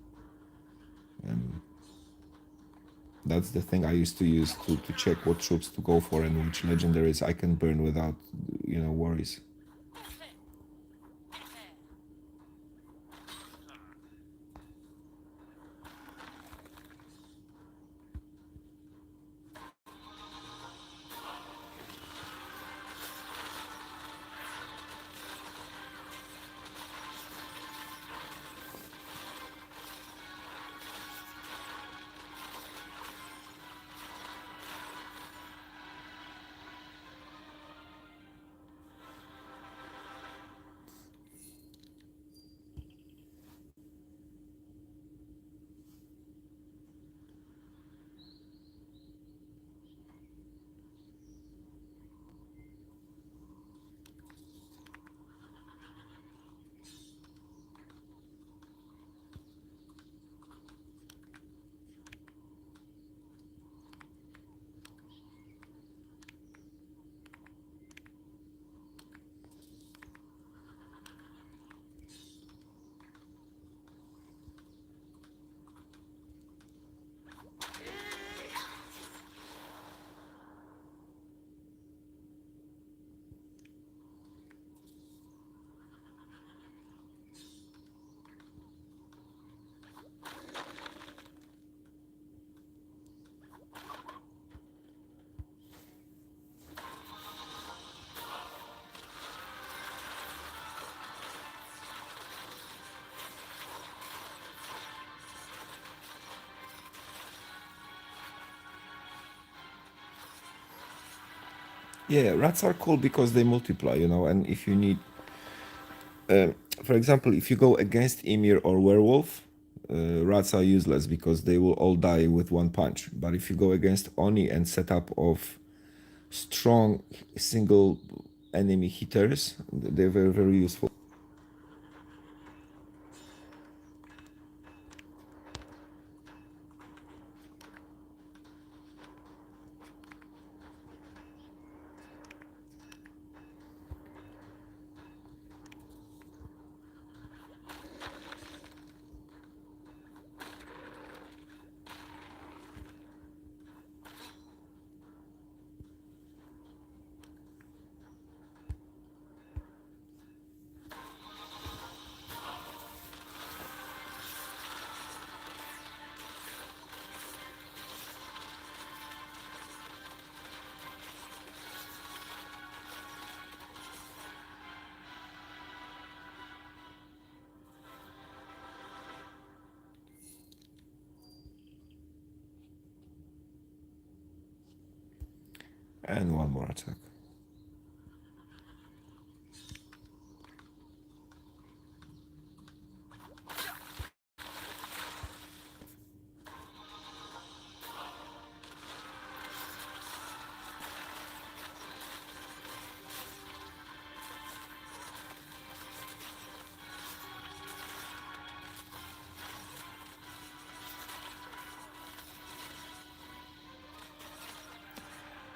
That's the thing I used to use to check what troops to go for and which legendaries I can burn without, you know, worries. Yeah, rats are cool because they multiply, you know, and if you need, for example, if you go against Emir or Werewolf, rats are useless because they will all die with one punch. But if you go against Oni and setup of strong single enemy hitters, they're very useful. And one more attack.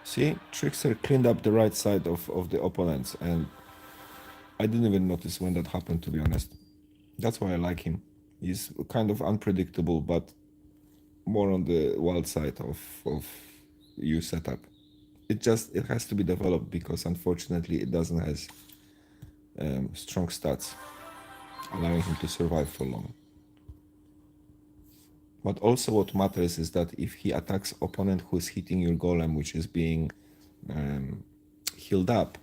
See, Trickster cleaned up the right side of the opponents, and I didn't even notice when that happened, to be honest. That's why I like him. He's kind of unpredictable, but more on the wild side of you setup. It has to be developed because unfortunately it doesn't has strong stats allowing him to survive for long. But also what matters is that if he attacks opponent who's hitting your golem, which is being healed up,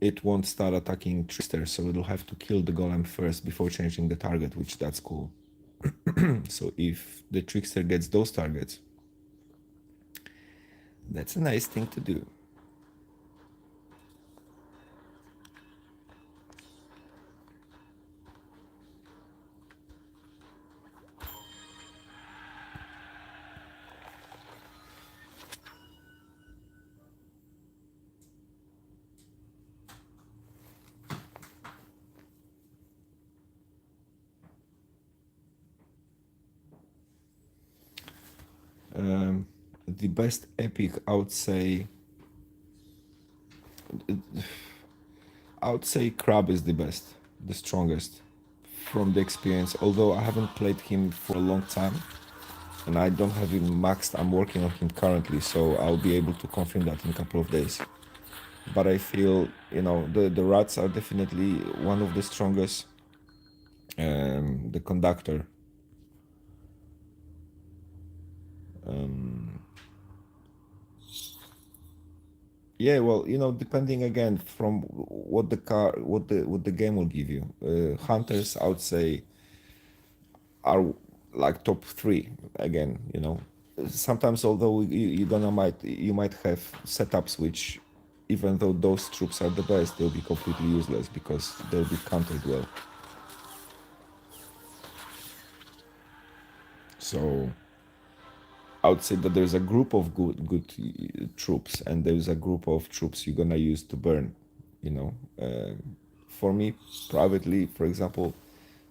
it won't start attacking Trickster, so it'll have to kill the golem first before changing the target, which that's cool. So if the Trickster gets those targets, that's a nice thing to do. The best epic, I would say Crab is the best, the strongest from the experience. Although I haven't played him for a long time, and I don't have him maxed. I'm working on him currently, so I'll be able to confirm that in a couple of days. But I feel, the rats are definitely one of the strongest. The conductor. Yeah, well, depending again from what the game will give you. Hunters, I would say, are like top three again. Sometimes, although you might have setups which, even though those troops are the best, they'll be completely useless because they'll be countered well. So I would say that there's a group of good troops, and there's a group of troops you're gonna use to burn. You know, for me privately, for example,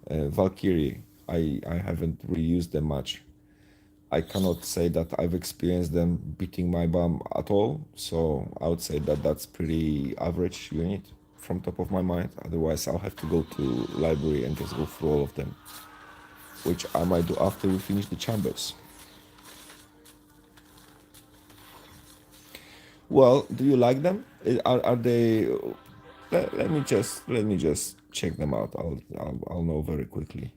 Valkyrie, I haven't really used them much. I cannot say that I've experienced them beating my bum at all. So I would say that that's pretty average unit from top of my mind. Otherwise, I'll have to go to library and just go through all of them, which I might do after we finish the chambers. Well, do you like them? Are they? Let me just check them out. I'll know very quickly.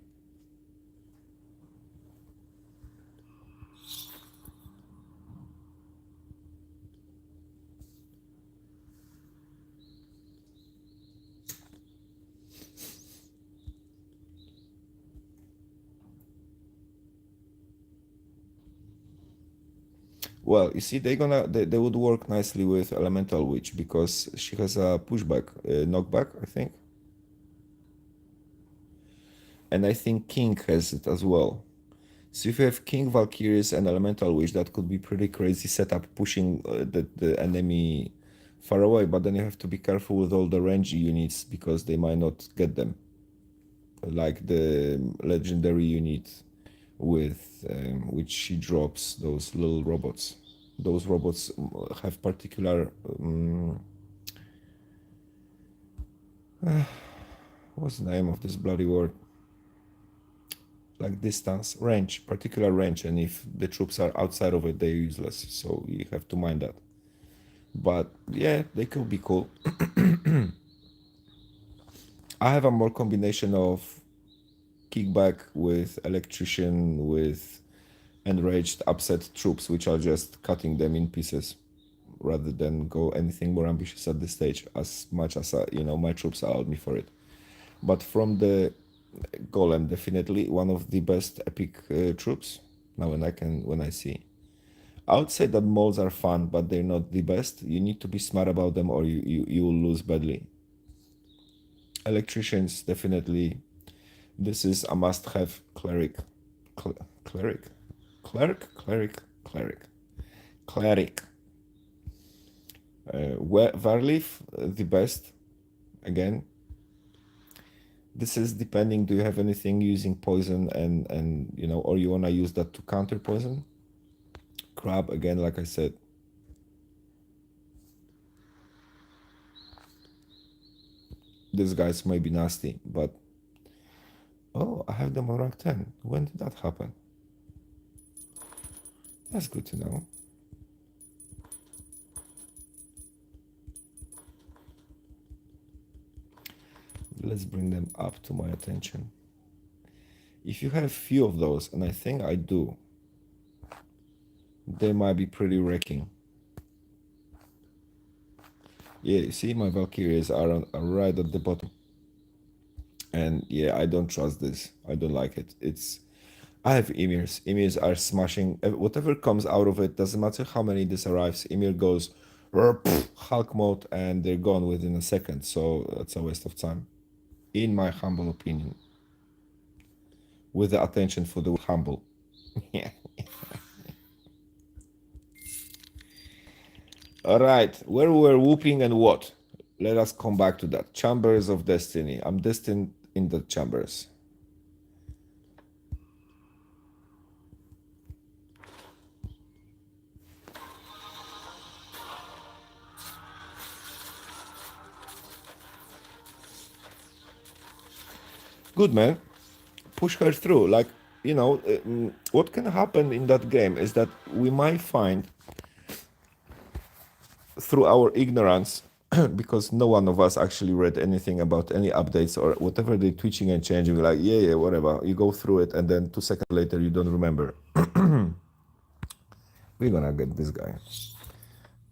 Well, you see, they would work nicely with Elemental Witch because she has a pushback, knockback, I think, and I think King has it as well. So if you have King, Valkyries, and Elemental Witch, that could be pretty crazy setup, pushing the enemy far away. But then you have to be careful with all the range units because they might not get them, like the legendary unit with which she drops those little robots. Those robots have particular what's the name of this bloody word? Like distance, range, particular range, and if the troops are outside of it, they're useless. So you have to mind that. But yeah, they could be cool. I have a more combination of kickback with electrician with enraged, upset troops, which are just cutting them in pieces, rather than go anything more ambitious at this stage. As much as my troops allowed me for it. But from the Golem, definitely one of the best epic troops. Now when I see, I would say that moles are fun, but they're not the best. You need to be smart about them, or you will lose badly. Electricians, definitely. This is a must-have. Cleric, cleric, cleric. Varleaf, the best. Again, this is depending. Do you have anything using poison and you know, or you wanna use that to counter poison? Crab again, like I said. These guys may be nasty, but oh, I have them on rank 10. When did that happen? That's good to know. Let's bring them up to my attention. If you have few of those, and I think I do, they might be pretty wrecking. Yeah, you see, my Valkyries are right at the bottom. And yeah, I don't trust this. I don't like it. I have emirs. Emirs are smashing. Whatever comes out of it, doesn't matter how many this arrives. Emir goes Hulk mode and they're gone within a second. So that's a waste of time, in my humble opinion. With the attention for the humble. Yeah. All right, where we were whooping and what? Let us come back to that. Chambers of Destiny. I'm destined in the chambers. Good, man. Push her through. Like, you know, what can happen in that game is that we might find through our ignorance, because no one of us actually read anything about any updates or whatever they're twitching and changing, like, yeah, whatever. You go through it and then 2 seconds later you don't remember. We're gonna get this guy.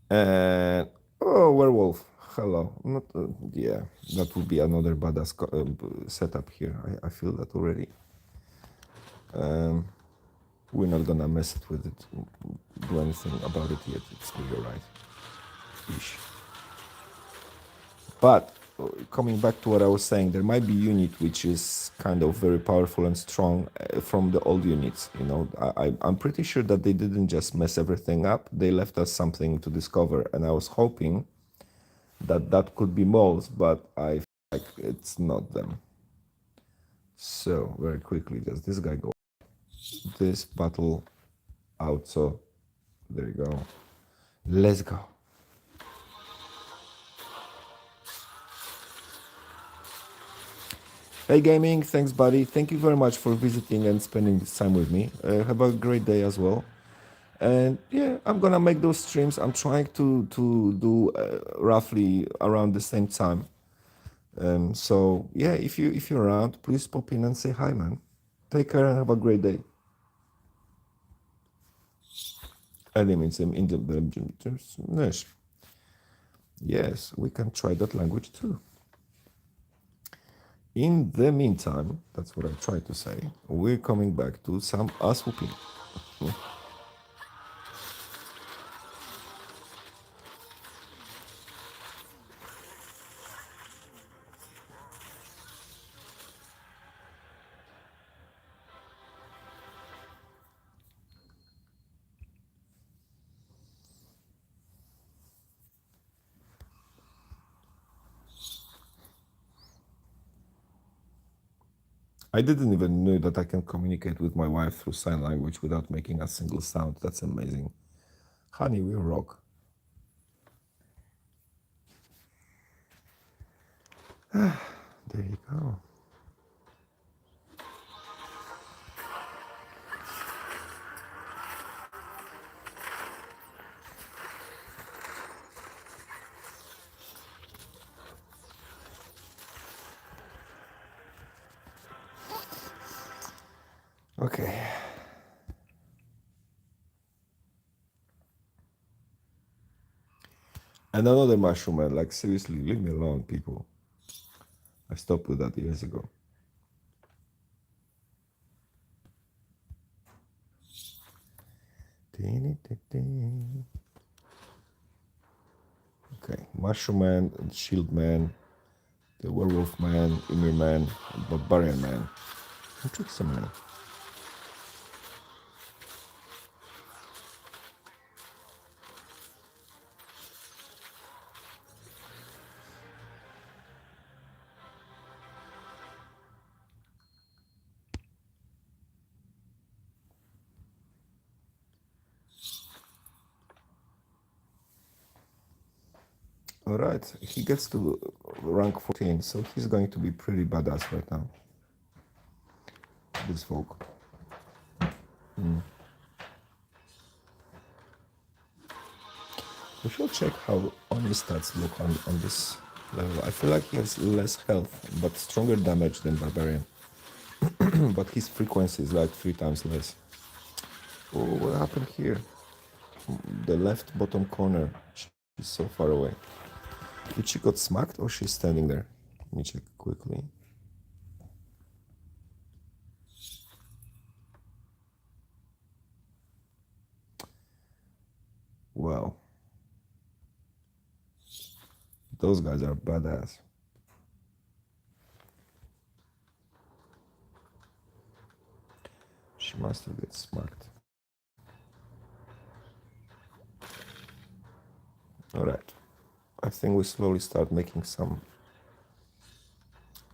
And oh, werewolf. Hello. Not yeah, that would be another badass setup here. I feel that already. We're not gonna mess it with it, do anything about it yet. It's gonna be alright. Ish. But coming back to what I was saying, there might be unit which is kind of very powerful and strong from the old units. You know, I'm pretty sure that they didn't just mess everything up. They left us something to discover, and I was hoping that that could be moles, but I feel like it's not them. So very quickly, does this guy go? This battle out. So there you go. Let's go. Hey Gaming, thanks buddy. Thank you very much for visiting and spending this time with me. Have a great day as well. And yeah, I'm gonna make those streams. I'm trying to do roughly around the same time. So yeah, if you're around, please pop in and say hi, man. Take care and have a great day. Elements in the yes, we can try that language too. In the meantime, that's what I tried to say. We're coming back to some ass whooping. I didn't even know that I can communicate with my wife through sign language without making a single sound. That's amazing. Honey, we rock. There you go. Okay. And another mushroom, man. Like, seriously, leave me alone, people. I stopped with that years ago. Okay, Mushroom Man, Shield Man, the Werewolf Man, Ymir Man, Barbarian Man, and Trickster Man. Alright, he gets to rank 14, so he's going to be pretty badass right now. This folk. We should check how Oni stats look on this level. I feel like he has less health, but stronger damage than Barbarian. But his frequency is like 3 times less. Oh, what happened here? The left bottom corner. She's so far away. Did she got smacked or she's standing there? Let me check quickly. Wow. Those guys are badass. She must have get smacked. Alright. I think we slowly start making some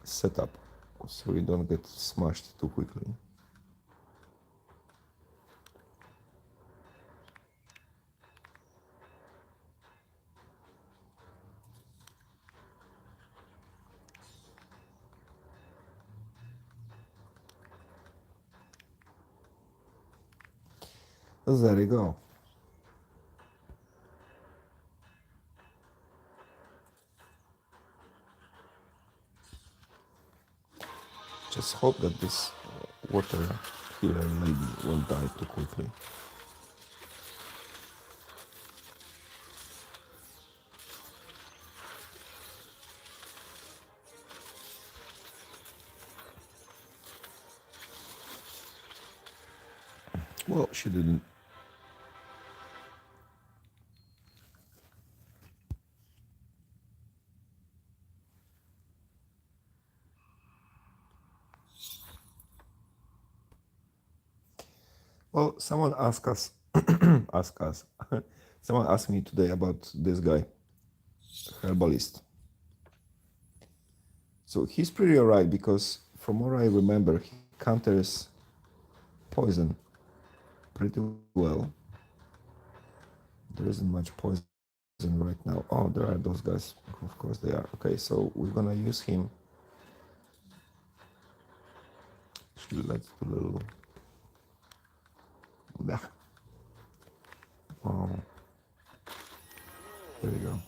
setup so we don't get smashed too quickly. There you go. Just hope that this water healer lady won't die too quickly. Well, she didn't. Well, someone asked us, someone asked me today about this guy, herbalist. So he's pretty alright because from what I remember, he counters poison pretty well. There isn't much poison right now. Oh, there are those guys. Of course they are. Okay, so we're gonna use him. Actually, let's do a little. Oh, there you go.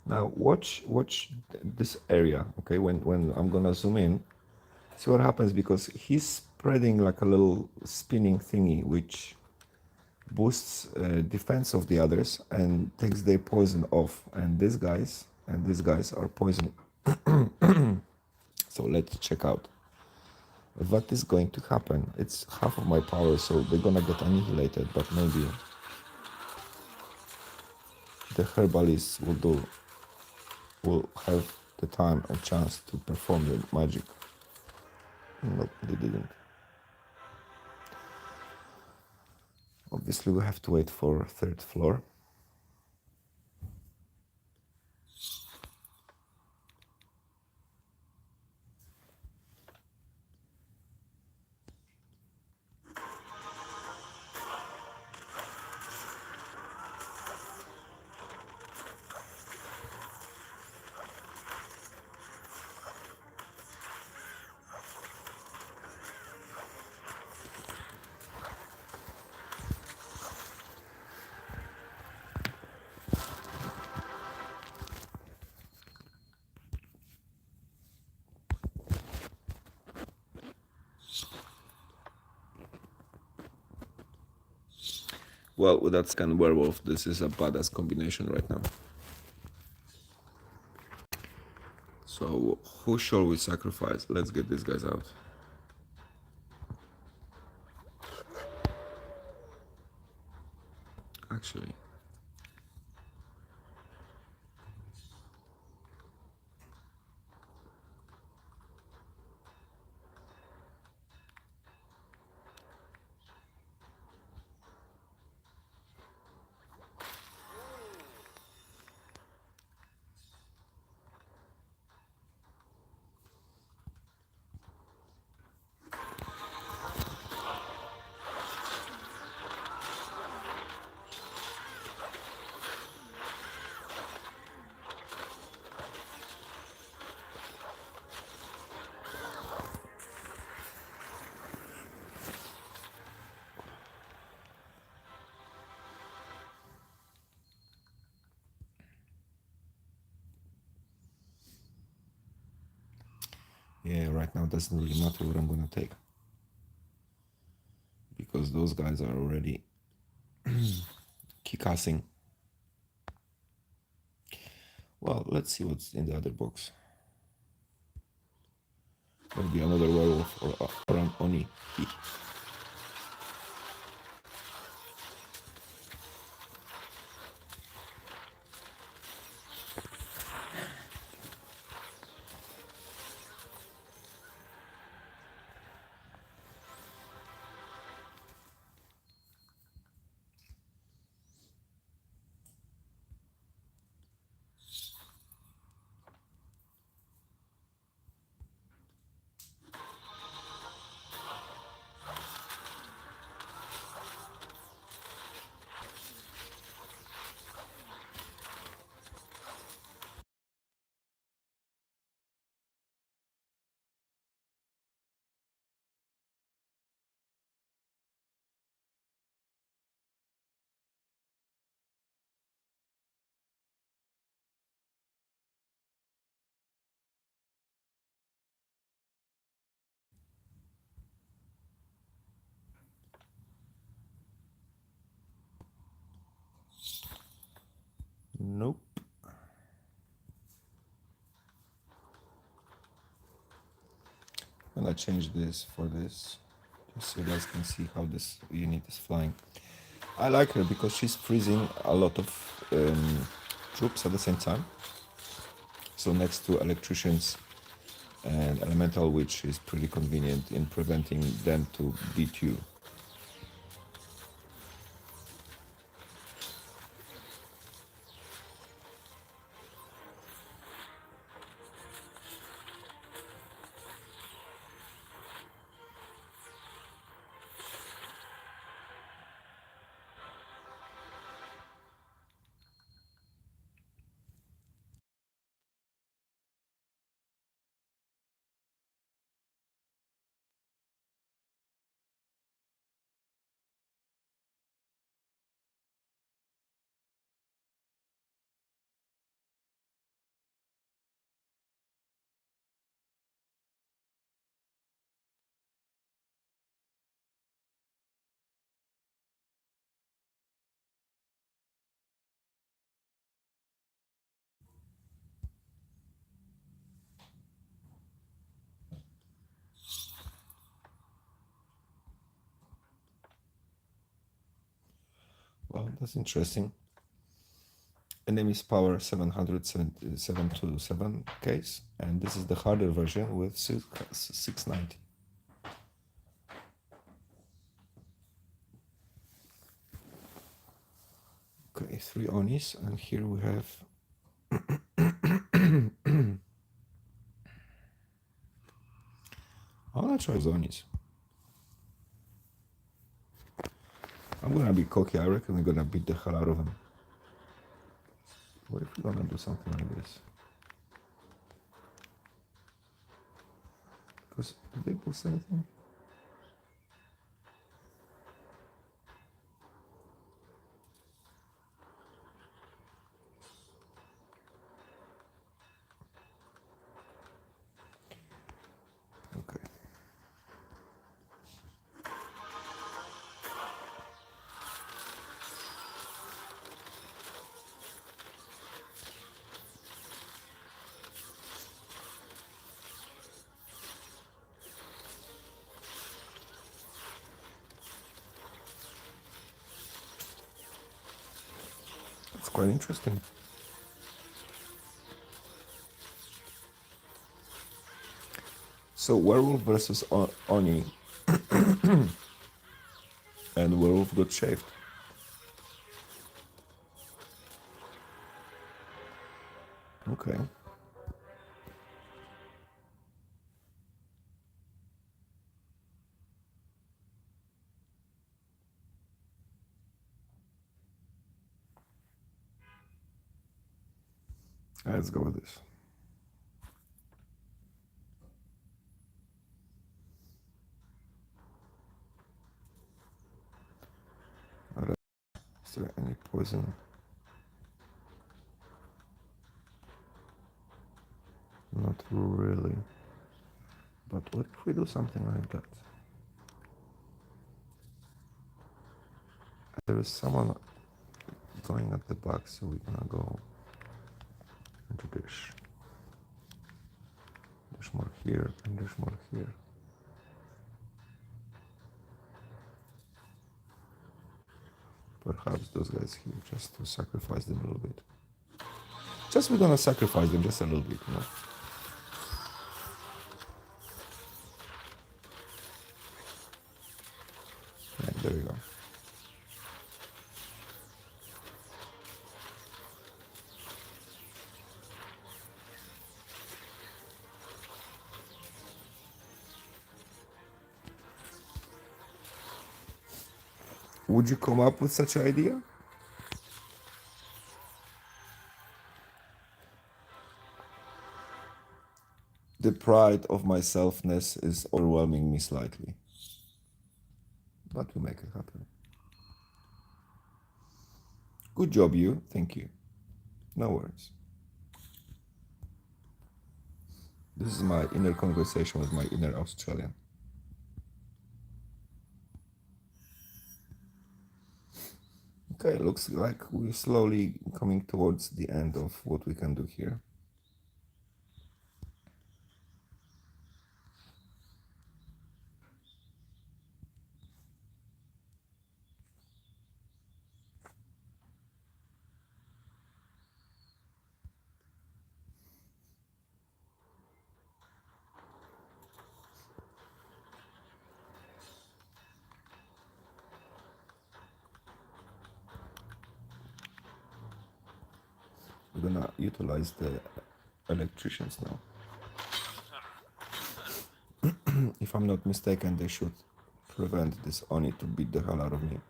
Now watch this area. Okay, when I'm gonna zoom in, see what happens because he's spreading like a little spinning thingy, which boosts defense of the others and takes their poison off. And these guys are poison. So let's check out what is going to happen. It's half of my power, so they're gonna get annihilated, but maybe the herbalists will have the time and chance to perform the magic. Nope, they didn't. Obviously we have to wait for third floor. Well, with that scan werewolf, this is a badass combination right now. So who shall we sacrifice? Let's get these guys out. actually. Yeah, right now it doesn't really matter what I'm gonna take, because those guys are already kickassing. Well, let's see what's in the other box. Maybe another werewolf or an Oni. Nope. I'm gonna change this for this, just so you guys can see how this unit is flying. I like her because she's freezing a lot of troops at the same time. So next to electricians and elemental witch is pretty convenient in preventing them to beat you. Well, that's interesting. Enemy's power 727 case, and this is the harder version with 690. Okay, 3 Onis, and here we have I'm gonna try Onis. I'm gonna be cocky. I reckon we're gonna beat the hell out of him. What if we're gonna do something like this? Because did they boost anything? Okay. quite interesting. So werewolf versus Oni, and werewolf got shaved. Okay. Let's go with this. Is there any poison? Not really. But what if we do something like that? There is someone going at the back, so we're gonna go into this. There's more here, and there's more here. Perhaps those guys here, just to sacrifice them a little bit. Just we're gonna sacrifice them just a little bit, you know. Yeah, there you go. Would you come up with such an idea? The pride of my selfness is overwhelming me slightly. But we make it happen. Good job, you. Thank you. No worries. This is my inner conversation with my inner Australian. Okay, looks like we're slowly coming towards the end of what we can do here. We're gonna utilize the electricians now. If I'm not mistaken, they should prevent this Oni to beat the hell out of me.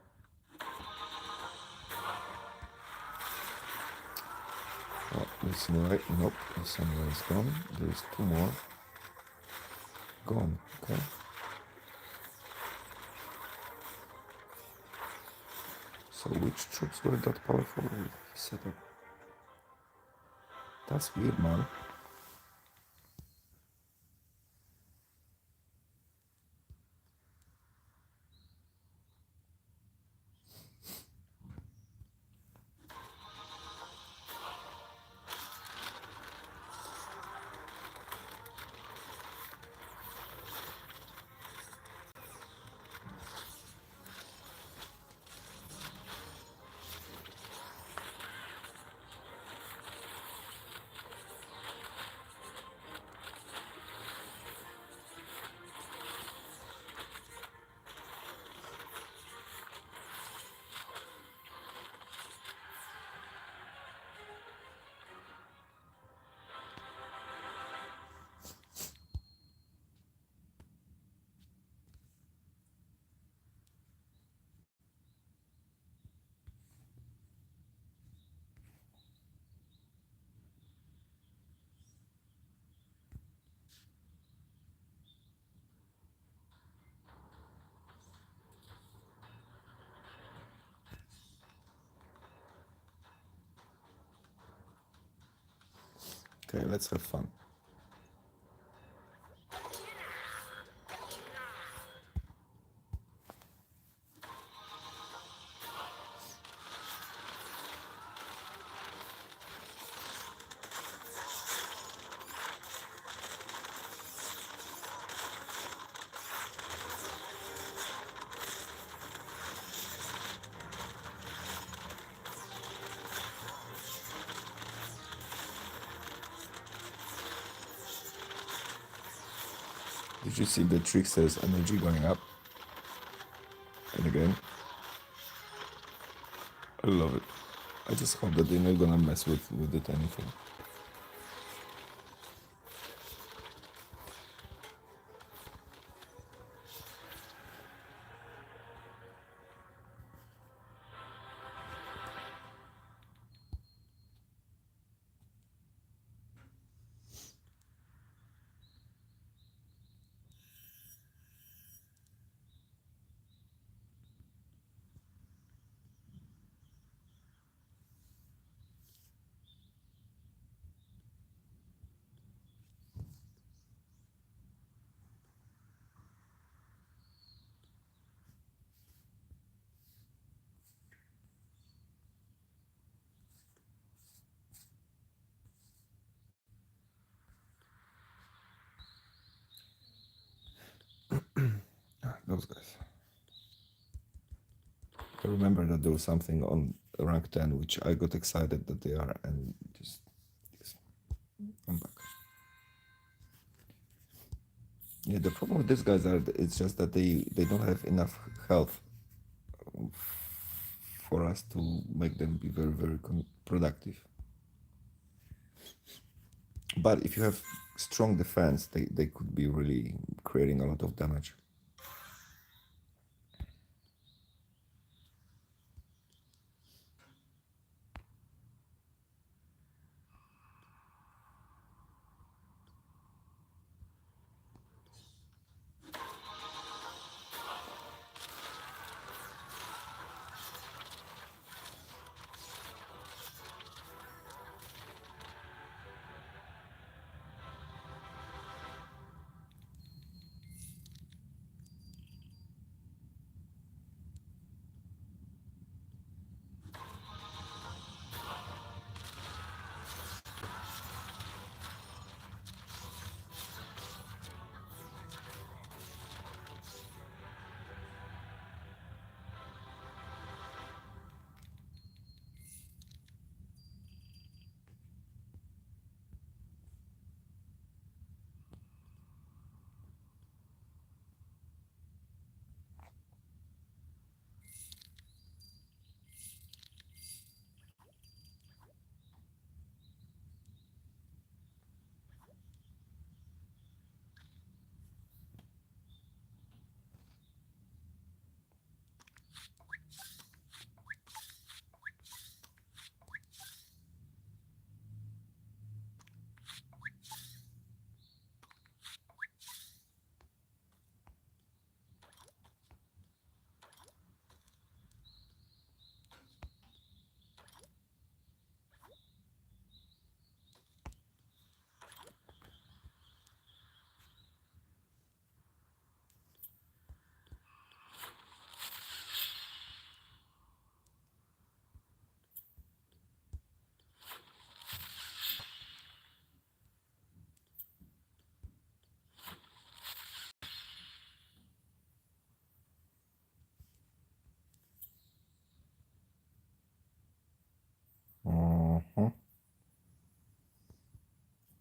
Oh, this samurai, nope, the samurai is gone. There's two more. Gone, okay. So which troops were that powerful? He set up. That's weird, man. Okay, let's have fun. Did you see the Trickster's energy going up? And again, I love it. I just hope that they're not gonna mess with it anything. Those guys. I remember that there was something on rank 10 which I got excited that they are, and just I'm back. Yeah, the problem with these guys are it's just that they don't have enough health for us to make them be very, very productive. But if you have strong defense, they could be really creating a lot of damage.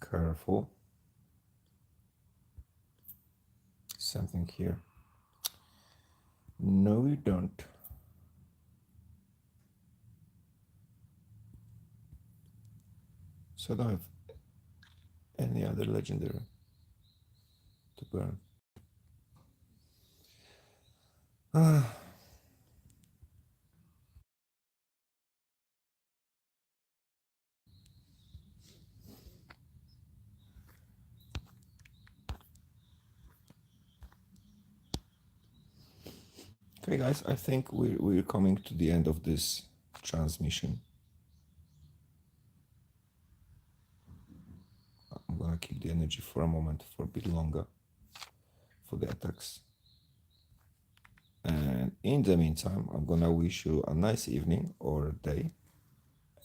Careful. Something here. No, you don't. So I don't have any other legendary to burn. Okay, guys, I think we're coming to the end of this transmission. I'm gonna keep the energy for a moment, for a bit longer, for the attacks. And in the meantime, I'm gonna wish you a nice evening or day.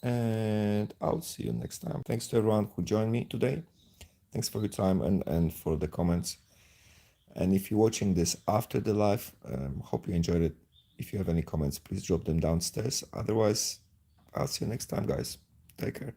And I'll see you next time. Thanks to everyone who joined me today. Thanks for your time and for the comments. And if you're watching this after the live, hope you enjoyed it. If you have any comments, please drop them downstairs. Otherwise, I'll see you next time, guys. Take care.